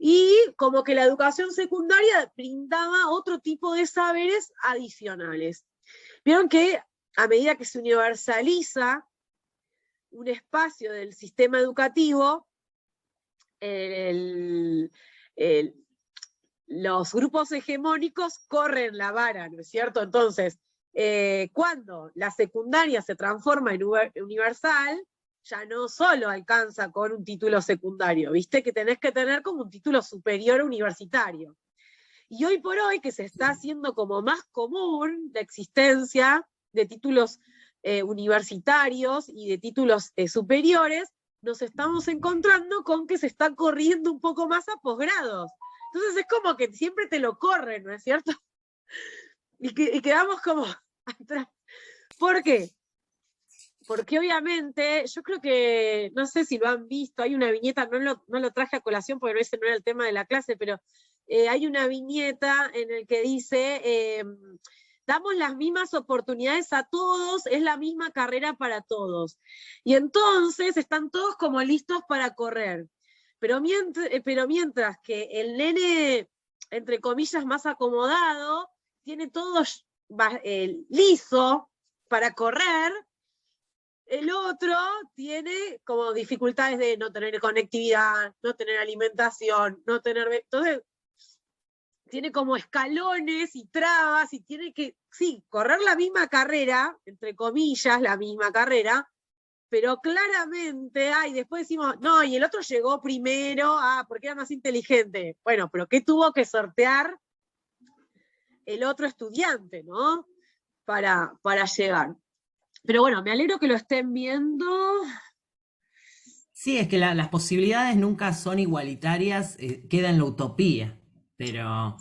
Y como que la educación secundaria brindaba otro tipo de saberes adicionales. Vieron que a medida que se universaliza un espacio del sistema educativo, los grupos hegemónicos corren la vara, ¿no es cierto? Entonces, cuando la secundaria se transforma en universal, ya no solo alcanza con un título secundario, viste que tenés que tener como un título superior universitario. Y hoy por hoy, que se está haciendo como más común la existencia de títulos universitarios y de títulos superiores, nos estamos encontrando con que se está corriendo un poco más a posgrados. Entonces es como que siempre te lo corren, ¿no es cierto? Y quedamos como atrás. ¿Por qué? Porque obviamente, yo creo que, no sé si lo han visto, hay una viñeta, no lo traje a colación porque ese no era el tema de la clase, pero hay una viñeta en el que dice, damos las mismas oportunidades a todos, es la misma carrera para todos. Y entonces están todos como listos para correr. Pero mientras que el nene, entre comillas, más acomodado, tiene todo liso para correr, el otro tiene como dificultades de no tener conectividad, no tener alimentación, no tener... Entonces, tiene como escalones y trabas y tiene que, sí, correr la misma carrera, entre comillas, la misma carrera, pero claramente, después decimos, no, y el otro llegó primero, porque era más inteligente. Bueno, pero ¿qué tuvo que sortear el otro estudiante, ¿no? Para llegar. Pero bueno, me alegro que lo estén viendo. Sí, es que las posibilidades nunca son igualitarias, queda en la utopía, pero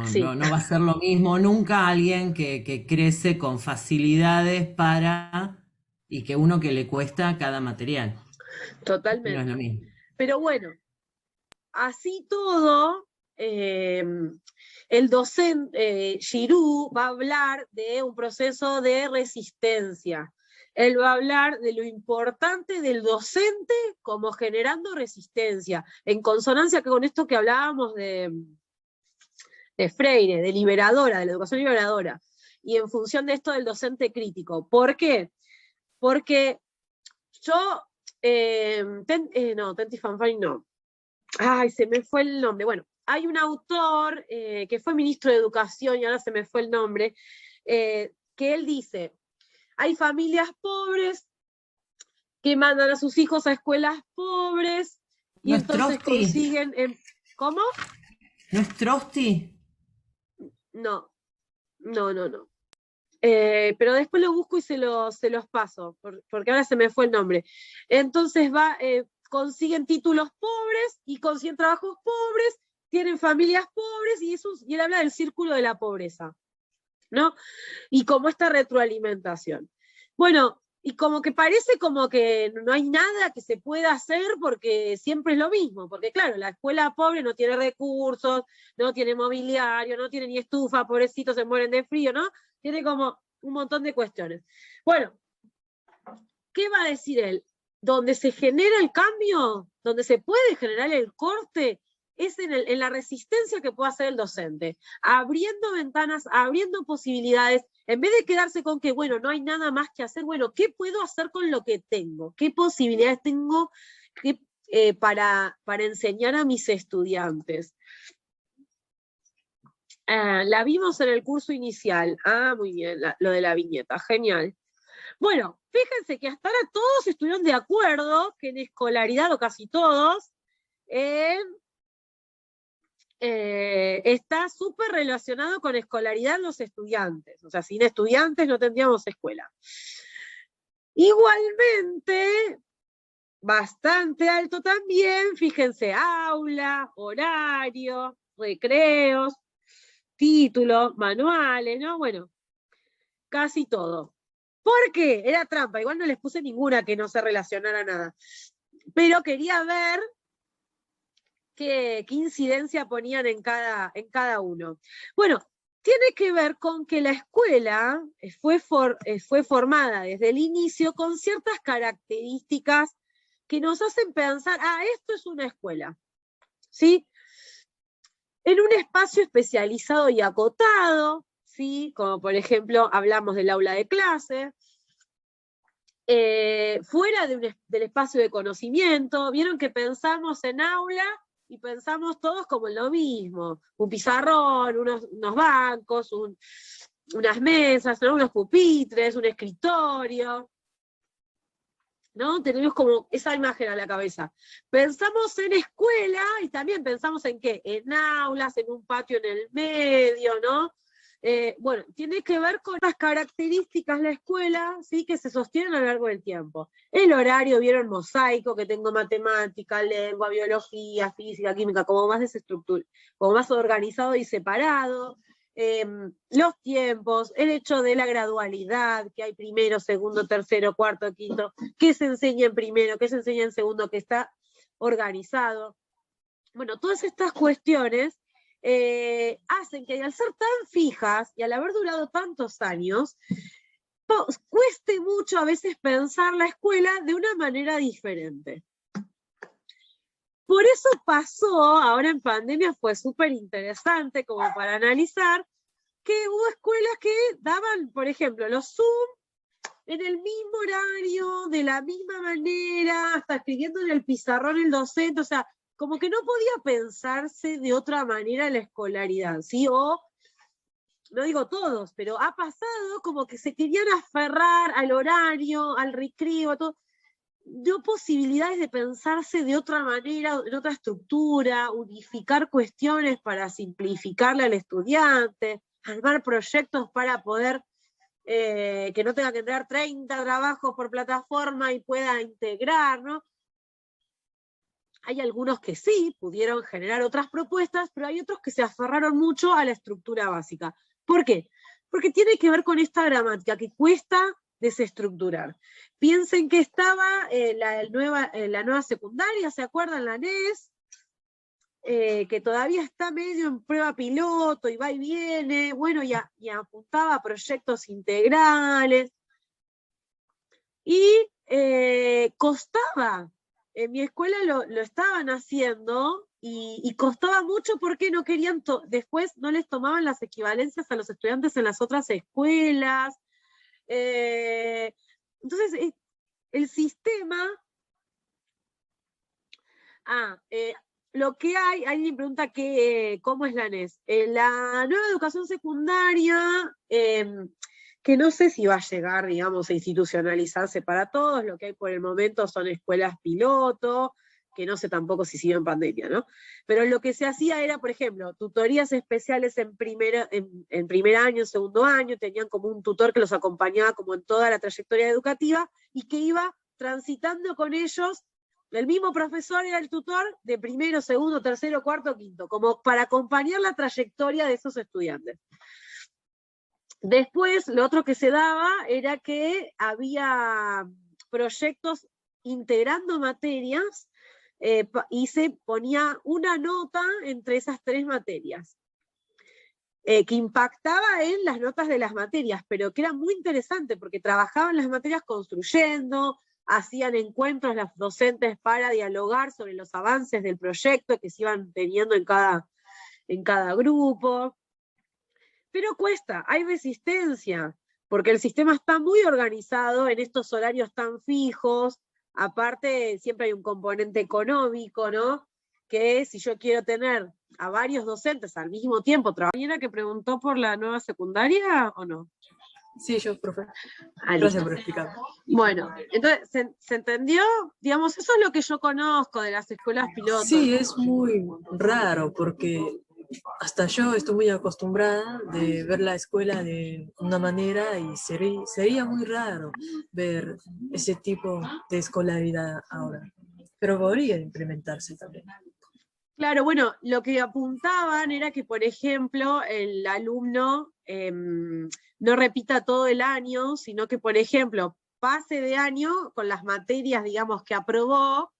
Sí. no va a ser lo mismo nunca alguien que crece con facilidades para y que uno que le cuesta cada material. No es Totalmente. lo mismo. Pero bueno, así todo, el docente Giroux va a hablar de un proceso de resistencia. Él va a hablar de lo importante del docente como generando resistencia, en consonancia con esto que hablábamos de Freire, de liberadora, de la educación liberadora, y en función de esto del docente crítico. ¿Por qué? Porque yo, Tenti Fanfani no, ay, se me fue el nombre, bueno, hay un autor que fue ministro de Educación y ahora se me fue el nombre, que él dice, hay familias pobres que mandan a sus hijos a escuelas pobres y ¿No es entonces Trotsky? consiguen... ¿Cómo? ¿No es Trotsky? No. Pero después lo busco y se los paso, porque ahora se me fue el nombre. Entonces consiguen títulos pobres y consiguen trabajos pobres, tienen familias pobres y él habla del círculo de la pobreza, ¿no? Y como esta retroalimentación. Bueno, y como que parece como que no hay nada que se pueda hacer porque siempre es lo mismo, porque claro, la escuela pobre no tiene recursos, no tiene mobiliario, no tiene ni estufa, pobrecitos se mueren de frío, ¿no? Tiene como un montón de cuestiones. Bueno, ¿qué va a decir él? Donde se genera el cambio, donde se puede generar el corte, es en la resistencia que puede hacer el docente, abriendo ventanas, abriendo posibilidades, en vez de quedarse con que, bueno, no hay nada más que hacer, bueno, ¿qué puedo hacer con lo que tengo? ¿Qué posibilidades tengo para enseñar a mis estudiantes? La vimos en el curso inicial. Muy bien, lo de la viñeta, genial. Bueno, fíjense que hasta ahora todos estuvieron de acuerdo que en escolaridad, o casi todos, está súper relacionado con escolaridad los estudiantes. O sea, sin estudiantes no tendríamos escuela. Igualmente, bastante alto también, fíjense, aula, horario, recreos, títulos, manuales, ¿no? Bueno, casi todo. ¿Por qué? Era trampa, igual no les puse ninguna que no se relacionara a nada. Pero quería ver qué incidencia ponían en cada uno. Bueno, tiene que ver con que la escuela fue formada desde el inicio con ciertas características que nos hacen pensar, esto es una escuela, ¿sí? En un espacio especializado y acotado, ¿sí? Como por ejemplo, hablamos del aula de clase, fuera del espacio de conocimiento, vieron que pensamos en aula y pensamos todos como en lo mismo, un pizarrón, unos bancos, unas mesas, ¿no? Unos pupitres, un escritorio, ¿no? Tenemos como esa imagen a la cabeza. Pensamos en escuela y también pensamos en ¿qué? En aulas, en un patio en el medio, ¿no? Bueno, tiene que ver con las características la escuela, ¿sí? Que se sostienen a lo largo del tiempo. El horario, vieron mosaico, que tengo matemática, lengua, biología, física, química, como más desestructurado, como más organizado y separado. Los tiempos, el hecho de la gradualidad, que hay primero, segundo, tercero, cuarto, quinto, qué se enseña en primero, qué se enseña en segundo, que está organizado. Bueno, todas estas cuestiones hacen que al ser tan fijas y al haber durado tantos años, cueste mucho a veces pensar la escuela de una manera diferente. Por eso pasó, ahora en pandemia fue súper interesante como para analizar, que hubo escuelas que daban, por ejemplo, los Zoom en el mismo horario, de la misma manera, hasta escribiendo en el pizarrón el docente, o sea, como que no podía pensarse de otra manera la escolaridad, ¿sí? O, no digo todos, pero ha pasado como que se querían aferrar al horario, al recreo, a todo. Dio posibilidades de pensarse de otra manera, en otra estructura, unificar cuestiones para simplificarle al estudiante, armar proyectos para poder que no tenga que entrar 30 trabajos por plataforma y pueda integrar, ¿no? Hay algunos que sí pudieron generar otras propuestas, pero hay otros que se aferraron mucho a la estructura básica. ¿Por qué? Porque tiene que ver con esta gramática que cuesta desestructurar. Piensen que estaba la nueva secundaria, ¿se acuerdan? La NES, que todavía está medio en prueba piloto y va y viene, bueno, y apuntaba a proyectos integrales, y costaba, en mi escuela lo estaban haciendo, y costaba mucho porque no querían, después no les tomaban las equivalencias a los estudiantes en las otras escuelas. Entonces, el sistema... lo que alguien pregunta cómo es la NES. La nueva educación secundaria, que no sé si va a llegar, digamos, a institucionalizarse para todos, lo que hay por el momento son escuelas piloto, que no sé tampoco si siguen en pandemia, ¿no? Pero lo que se hacía era, por ejemplo, tutorías especiales en primer año, en segundo año, tenían como un tutor que los acompañaba como en toda la trayectoria educativa, y que iba transitando con ellos. El mismo profesor era el tutor de primero, segundo, tercero, cuarto, quinto, como para acompañar la trayectoria de esos estudiantes. Después, lo otro que se daba era que había proyectos integrando materias, y se ponía una nota entre esas 3 materias, que impactaba en las notas de las materias, pero que era muy interesante porque trabajaban las materias construyendo, hacían encuentros las docentes para dialogar sobre los avances del proyecto que se iban teniendo en cada grupo. Pero cuesta, hay resistencia, porque el sistema está muy organizado en estos horarios tan fijos. Aparte, siempre hay un componente económico, ¿no? Que si yo quiero tener a varios docentes al mismo tiempo, ¿alguien que preguntó por la nueva secundaria o no? Sí, yo, profe. Gracias Listo por explicar. Bueno, entonces, ¿se entendió? Digamos, eso es lo que yo conozco de las escuelas pilotos. Sí, es muy raro porque hasta yo estoy muy acostumbrada de ver la escuela de una manera y sería muy raro ver ese tipo de escolaridad ahora. Pero podría implementarse también. Claro, bueno, lo que apuntaban era que, por ejemplo, el alumno no repita todo el año, sino que, por ejemplo, pase de año con las materias, digamos, que aprobó,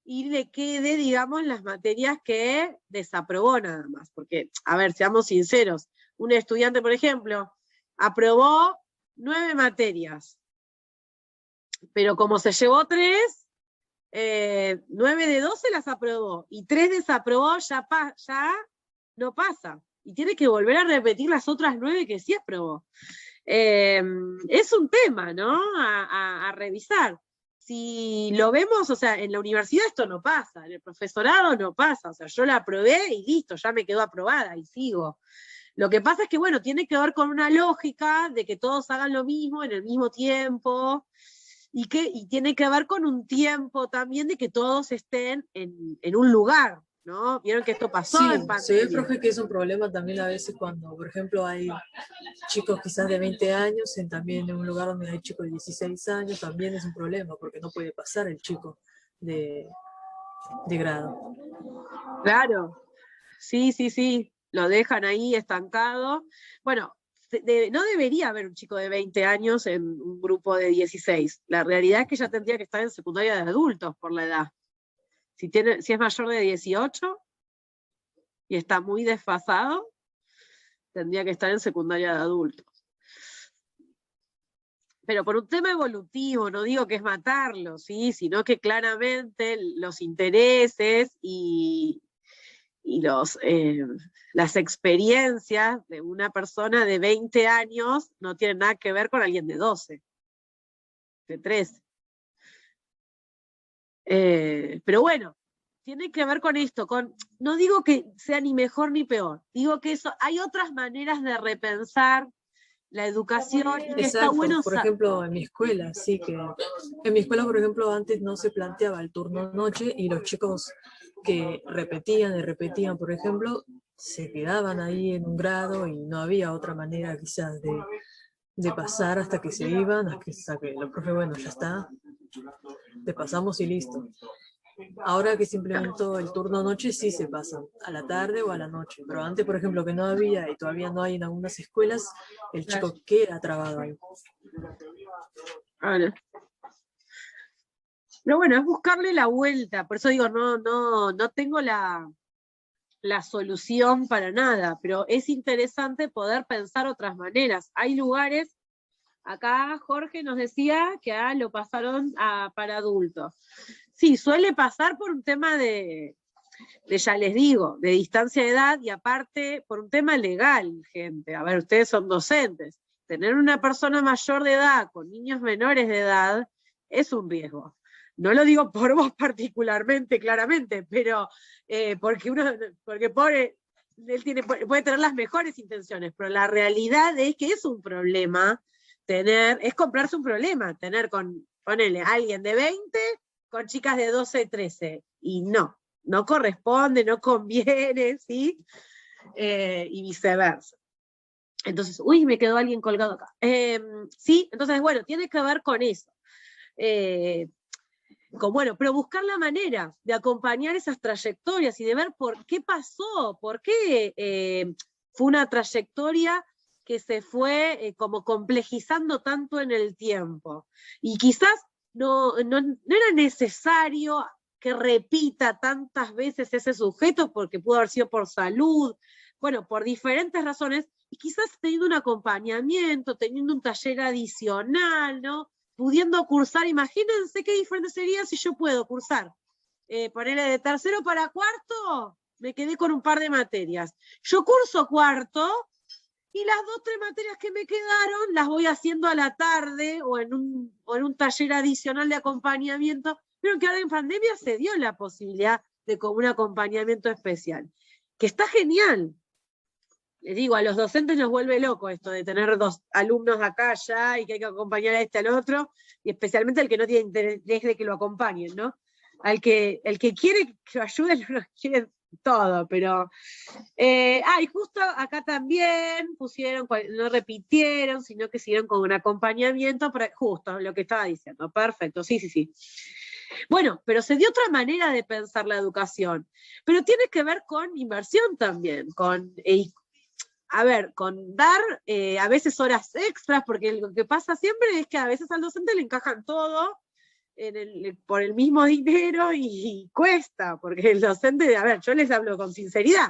y le quede, digamos, las materias que desaprobó nada más. Porque, a ver, seamos sinceros, un estudiante, por ejemplo, aprobó 9 materias, pero como se llevó 3, 9 de 12 las aprobó, y 3 desaprobó, ya no pasa, y tiene que volver a repetir las otras 9 que sí aprobó. Es un tema, ¿no? A revisar. Si lo vemos, o sea, en la universidad esto no pasa, en el profesorado no pasa, o sea, yo la aprobé y listo, ya me quedó aprobada y sigo. Lo que pasa es que, bueno, tiene que ver con una lógica de que todos hagan lo mismo en el mismo tiempo, y tiene que ver con un tiempo también de que todos estén en un lugar, ¿no? Vieron que esto pasó Sí, en pandemia. se ve, profe, que es un problema también a veces cuando, por ejemplo, hay chicos quizás de 20 años, también en un lugar donde hay chicos de 16 años, también es un problema, porque no puede pasar el chico de grado. Claro, sí, lo dejan ahí estancado. Bueno, no debería haber un chico de 20 años en un grupo de 16. La realidad es que ya tendría que estar en secundaria de adultos por la edad. Si es mayor de 18 y está muy desfasado, tendría que estar en secundaria de adultos. Pero por un tema evolutivo, no digo que es matarlo, ¿sí? Sino que claramente los intereses y las experiencias de una persona de 20 años no tienen nada que ver con alguien de 12, de 13. Pero bueno, tiene que ver con esto, no digo que sea ni mejor ni peor, digo que hay otras maneras de repensar la educación, y que Exacto, está bueno. por ejemplo, en mi escuela, sí que en mi escuela, por ejemplo, antes no se planteaba el turno noche y los chicos que repetían y repetían, por ejemplo, se quedaban ahí en un grado y no había otra manera quizás de pasar hasta que se iban, hasta que el profe, bueno, ya está, te pasamos y listo. Ahora que se implementó el turno noche, sí se pasa, a la tarde o a la noche. Pero antes, por ejemplo, que no había y todavía no hay en algunas escuelas, el chico queda trabado ahí. Ahora. Pero bueno, es buscarle la vuelta, por eso digo, no tengo la solución para nada, pero es interesante poder pensar otras maneras. Hay lugares, acá Jorge nos decía que lo pasaron para adultos. Sí, suele pasar por un tema de, ya les digo, de distancia de edad y aparte por un tema legal, gente. A ver, ustedes son docentes. Tener una persona mayor de edad con niños menores de edad es un riesgo. No lo digo por vos particularmente, claramente, pero porque pobre, él puede tener las mejores intenciones, pero la realidad es que es un problema es comprarse un problema, ponele, alguien de 20 con chicas de 12, 13, y no corresponde, no conviene, ¿sí? Y viceversa. Entonces, uy, me quedó alguien colgado acá. Sí, entonces, bueno, tiene que ver con eso. Pero buscar la manera de acompañar esas trayectorias y de ver por qué pasó, por qué fue una trayectoria que se fue como complejizando tanto en el tiempo. Y quizás no era necesario que repita tantas veces ese sujeto porque pudo haber sido por salud, bueno, por diferentes razones, y quizás teniendo un acompañamiento, teniendo un taller adicional, ¿no? Pudiendo cursar, imagínense qué diferente sería si yo puedo cursar. Ponerle de tercero para cuarto, me quedé con un par de materias. Yo curso cuarto, y las 2 o 3 materias que me quedaron las voy haciendo a la tarde o en un taller adicional de acompañamiento, pero que ahora en pandemia se dio la posibilidad de como un acompañamiento especial, que está genial. Les digo, a los docentes nos vuelve loco esto de tener 2 alumnos acá allá y que hay que acompañar a este al otro, y especialmente al que no tiene interés de que lo acompañen, ¿no? El que quiere que lo ayuden, no lo quiere todo, pero... y justo acá también pusieron, no repitieron, sino que siguieron con un acompañamiento, justo lo que estaba diciendo, perfecto, sí. Bueno, pero se dio otra manera de pensar la educación, pero tiene que ver con inversión también, con dar a veces horas extras, porque lo que pasa siempre es que a veces al docente le encajan todo por el mismo dinero y cuesta, porque el docente, yo les hablo con sinceridad,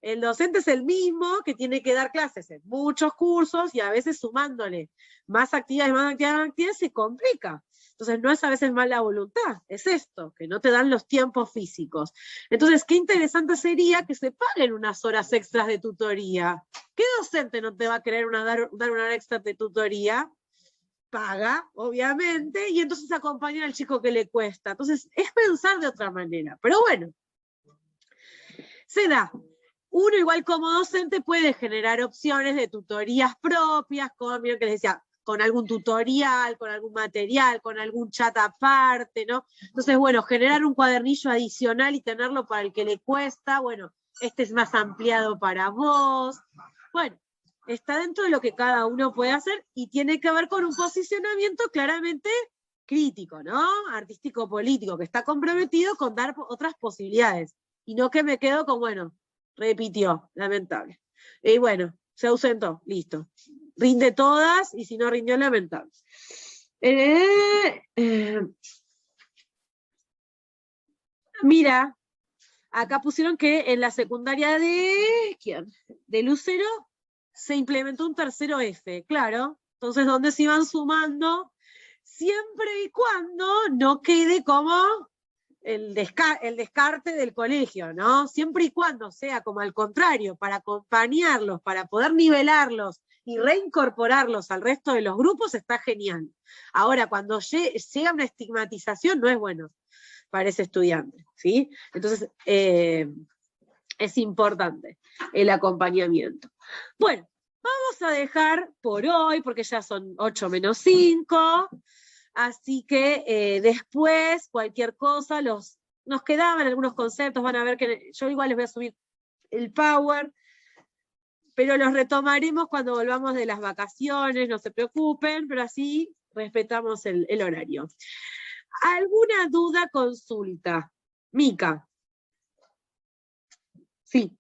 el docente es el mismo que tiene que dar clases en muchos cursos y a veces sumándole más actividades, se complica. Entonces no es a veces mala voluntad, es esto, que no te dan los tiempos físicos. Entonces, qué interesante sería que se paguen unas horas extras de tutoría. ¿Qué docente no te va a querer dar una hora extra de tutoría? Paga, obviamente, y entonces acompaña al chico que le cuesta. Entonces, es pensar de otra manera. Pero bueno, se da. Uno igual como docente puede generar opciones de tutorías propias, como que les decía, con algún tutorial, con algún material, con algún chat aparte, ¿no? Entonces, bueno, generar un cuadernillo adicional y tenerlo para el que le cuesta, bueno, este es más ampliado para vos. Bueno, está dentro de lo que cada uno puede hacer y tiene que ver con un posicionamiento claramente crítico, ¿no? Artístico-político, que está comprometido con dar otras posibilidades. Y no que me quedo con, bueno, repitió, lamentable. Y bueno, se ausentó, listo. Rinde todas, y si no rindió, lamentable. Mira, acá pusieron que en la secundaria de Lucero se implementó un tercero F, claro. Entonces, ¿dónde se iban sumando? Siempre y cuando no quede como el descarte del colegio, ¿no? Siempre y cuando sea como al contrario, para acompañarlos, para poder nivelarlos y reincorporarlos al resto de los grupos, está genial. Ahora, cuando llega una estigmatización, no es bueno para ese estudiante, ¿sí? Entonces, es importante el acompañamiento. Bueno, vamos a dejar por hoy, porque ya son 8:05, así que después, cualquier cosa, nos quedaban algunos conceptos, van a ver que yo igual les voy a subir el Power, pero los retomaremos cuando volvamos de las vacaciones, no se preocupen, pero así respetamos el horario. ¿Alguna duda, consulta? Mica. Sí.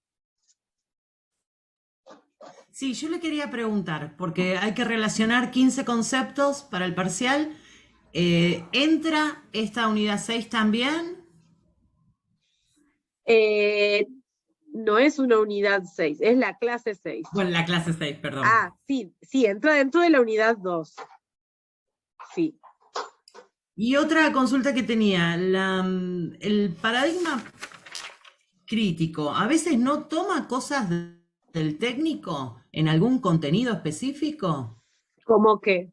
Sí, yo le quería preguntar, porque hay que relacionar 15 conceptos para el parcial. ¿Entra esta unidad 6 también? No es una unidad 6, es la clase 6. Bueno, la clase 6, perdón. Ah, sí, entra dentro de la unidad 2. Sí. Y otra consulta que tenía, el paradigma crítico, ¿a veces no toma cosas del técnico en algún contenido específico? ¿Cómo qué?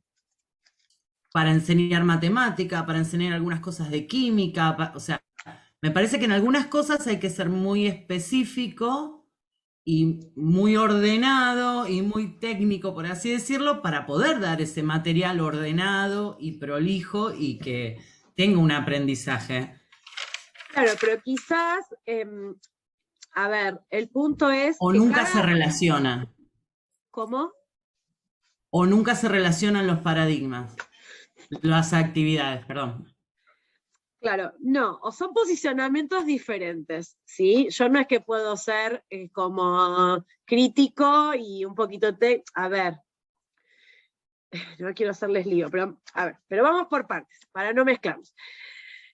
Para enseñar matemática, para enseñar algunas cosas de química, o sea, me parece que en algunas cosas hay que ser muy específico y muy ordenado y muy técnico, por así decirlo, para poder dar ese material ordenado y prolijo y que tenga un aprendizaje. Claro, pero quizás, a ver, el punto es O que nunca se relaciona, ¿Cómo? o nunca se relacionan los paradigmas, las actividades, perdón. Claro, no, o son posicionamientos diferentes, ¿sí? Yo no es que puedo ser como crítico y un poquito a ver, no quiero hacerles lío, pero a ver, pero vamos por partes, para no mezclarnos.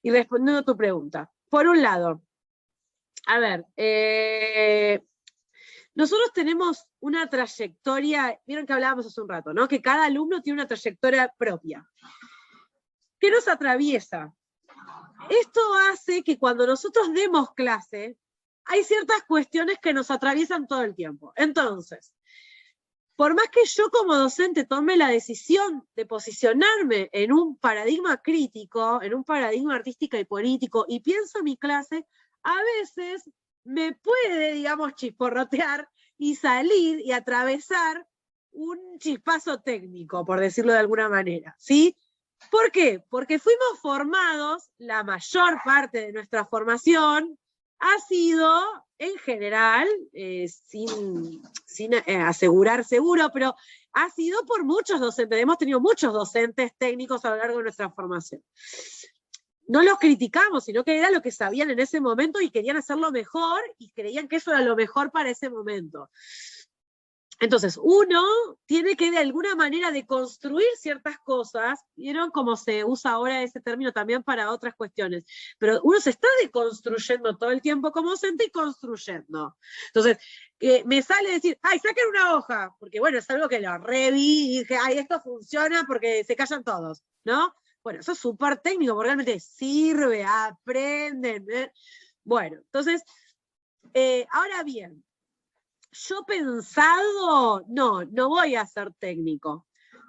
Y respondiendo a tu pregunta, por un lado, a ver, nosotros tenemos una trayectoria, vieron que hablábamos hace un rato, ¿no? Que cada alumno tiene una trayectoria propia. ¿Qué nos atraviesa? Esto hace que cuando nosotros demos clase, hay ciertas cuestiones que nos atraviesan todo el tiempo. Entonces, por más que yo como docente tome la decisión de posicionarme en un paradigma crítico, en un paradigma artístico y político, y pienso mi clase, a veces me puede, digamos, chisporrotear y salir y atravesar un chispazo técnico, por decirlo de alguna manera, ¿sí? ¿Por qué? Porque fuimos formados, la mayor parte de nuestra formación ha sido, en general, sin asegurar seguro, pero ha sido por muchos docentes. Hemos tenido muchos docentes técnicos a lo largo de nuestra formación. No los criticamos, sino que era lo que sabían en ese momento y querían hacerlo mejor y creían que eso era lo mejor para ese momento. Entonces, uno tiene que de alguna manera deconstruir ciertas cosas, ¿vieron cómo se usa ahora ese término también para otras cuestiones? Pero uno se está deconstruyendo todo el tiempo como docente y construyendo. Entonces, me sale decir, ¡ay, saquen una hoja! Porque bueno, es algo que lo reví y dije, ¡ay, esto funciona porque se callan todos! ¿No? Bueno, eso es súper técnico, porque realmente sirve, aprenden. Bueno, entonces, ahora bien, yo pensado, no voy a ser técnico.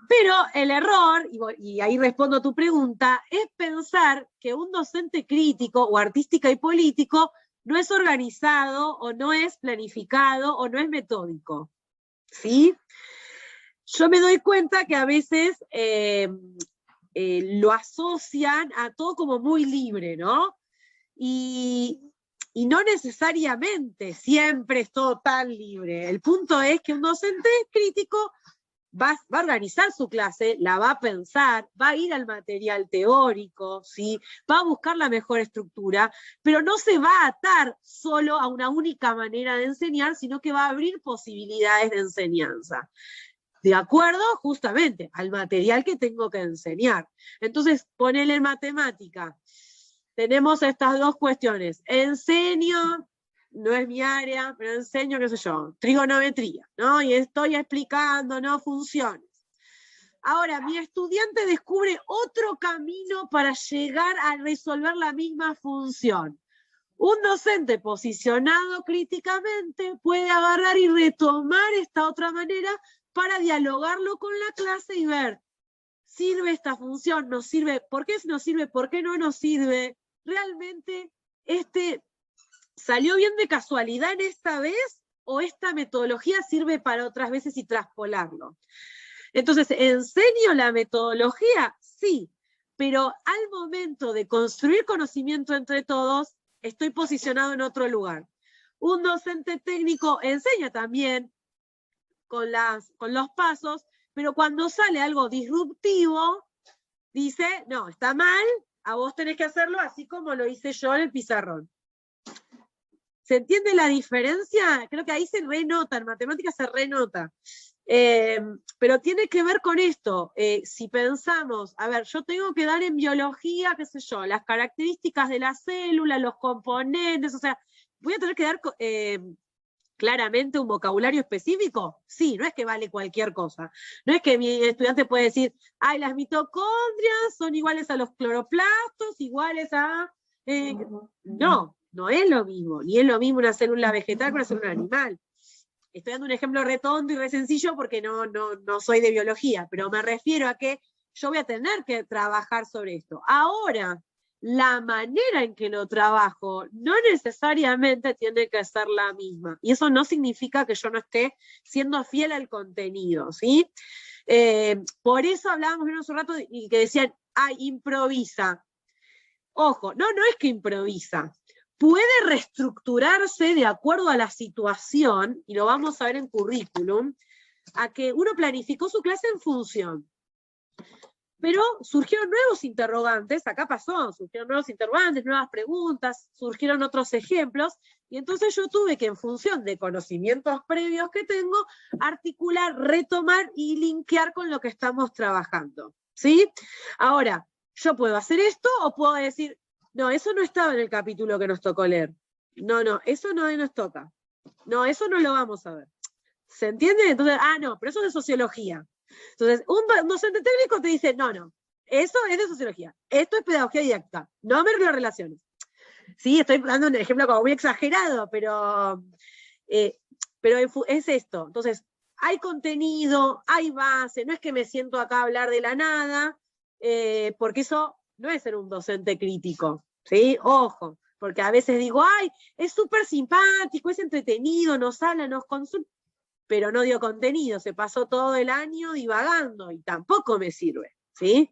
Pero el error, y ahí respondo a tu pregunta, es pensar que un docente crítico o artística y político no es organizado, o no es planificado, o no es metódico. ¿Sí? Yo me doy cuenta que a veces lo asocian a todo como muy libre, ¿no? Y no necesariamente siempre es todo tan libre. El punto es que un docente crítico va a organizar su clase, la va a pensar, va a ir al material teórico, ¿sí? Va a buscar la mejor estructura, pero no se va a atar solo a una única manera de enseñar, sino que va a abrir posibilidades de enseñanza. De acuerdo, justamente, al material que tengo que enseñar. Entonces, ponele en matemática. Tenemos estas dos cuestiones. Enseño, no es mi área, pero enseño, qué sé yo, trigonometría, ¿no? Y estoy explicando, ¿no? Funciones. Ahora, mi estudiante descubre otro camino para llegar a resolver la misma función. Un docente posicionado críticamente puede agarrar y retomar esta otra manera para dialogarlo con la clase y ver, ¿sirve esta función? ¿Nos sirve? ¿Por qué nos sirve? ¿Por qué no nos sirve? ¿Realmente salió bien de casualidad en esta vez? ¿O esta metodología sirve para otras veces y traspolarlo? Entonces, ¿enseño la metodología? Sí, pero al momento de construir conocimiento entre todos, estoy posicionado en otro lugar. Un docente técnico enseña también con los pasos, pero cuando sale algo disruptivo, dice, no, está mal, a vos tenés que hacerlo así como lo hice yo en el pizarrón. ¿Se entiende la diferencia? Creo que ahí se renota, en matemáticas se renota. Pero tiene que ver con esto. Si pensamos, a ver, yo tengo que dar en biología, qué sé yo, las características de la célula, los componentes, o sea, voy a tener que dar claramente un vocabulario específico. Sí, no es que vale cualquier cosa. No es que mi estudiante puede decir, ay, las mitocondrias son iguales a los cloroplastos, iguales a... no, no es lo mismo. Ni es lo mismo una célula vegetal que una célula animal. Estoy dando un ejemplo re tonto y re sencillo porque no soy de biología, pero me refiero a que yo voy a tener que trabajar sobre esto. Ahora, la manera en que lo trabajo no necesariamente tiene que ser la misma. Y eso no significa que yo no esté siendo fiel al contenido, ¿sí? Por eso hablábamos hace un rato y que decían, ay, improvisa. Ojo, no es que improvisa. Puede reestructurarse de acuerdo a la situación, y lo vamos a ver en currículum, a que uno planificó su clase en función. Pero surgieron nuevos interrogantes, acá pasó, surgieron nuevos interrogantes, nuevas preguntas, surgieron otros ejemplos, y entonces yo tuve que, en función de conocimientos previos que tengo, articular, retomar y linkear con lo que estamos trabajando, ¿sí? Ahora, yo puedo hacer esto o puedo decir, no, eso no estaba en el capítulo que nos tocó leer. No, eso no nos toca. No, eso no lo vamos a ver. ¿Se entiende? Entonces, no, pero eso es de sociología. Entonces, un docente técnico te dice, no, eso es de sociología, esto es pedagogía didáctica, no me lo relaciones. Sí, estoy dando un ejemplo como muy exagerado, pero es esto. Entonces, hay contenido, hay base, no es que me siento acá a hablar de la nada, porque eso no es ser un docente crítico, ¿sí? Ojo, porque a veces digo, ay, es súper simpático, es entretenido, nos habla, nos consulta, pero no dio contenido, se pasó todo el año divagando y tampoco me sirve, ¿sí?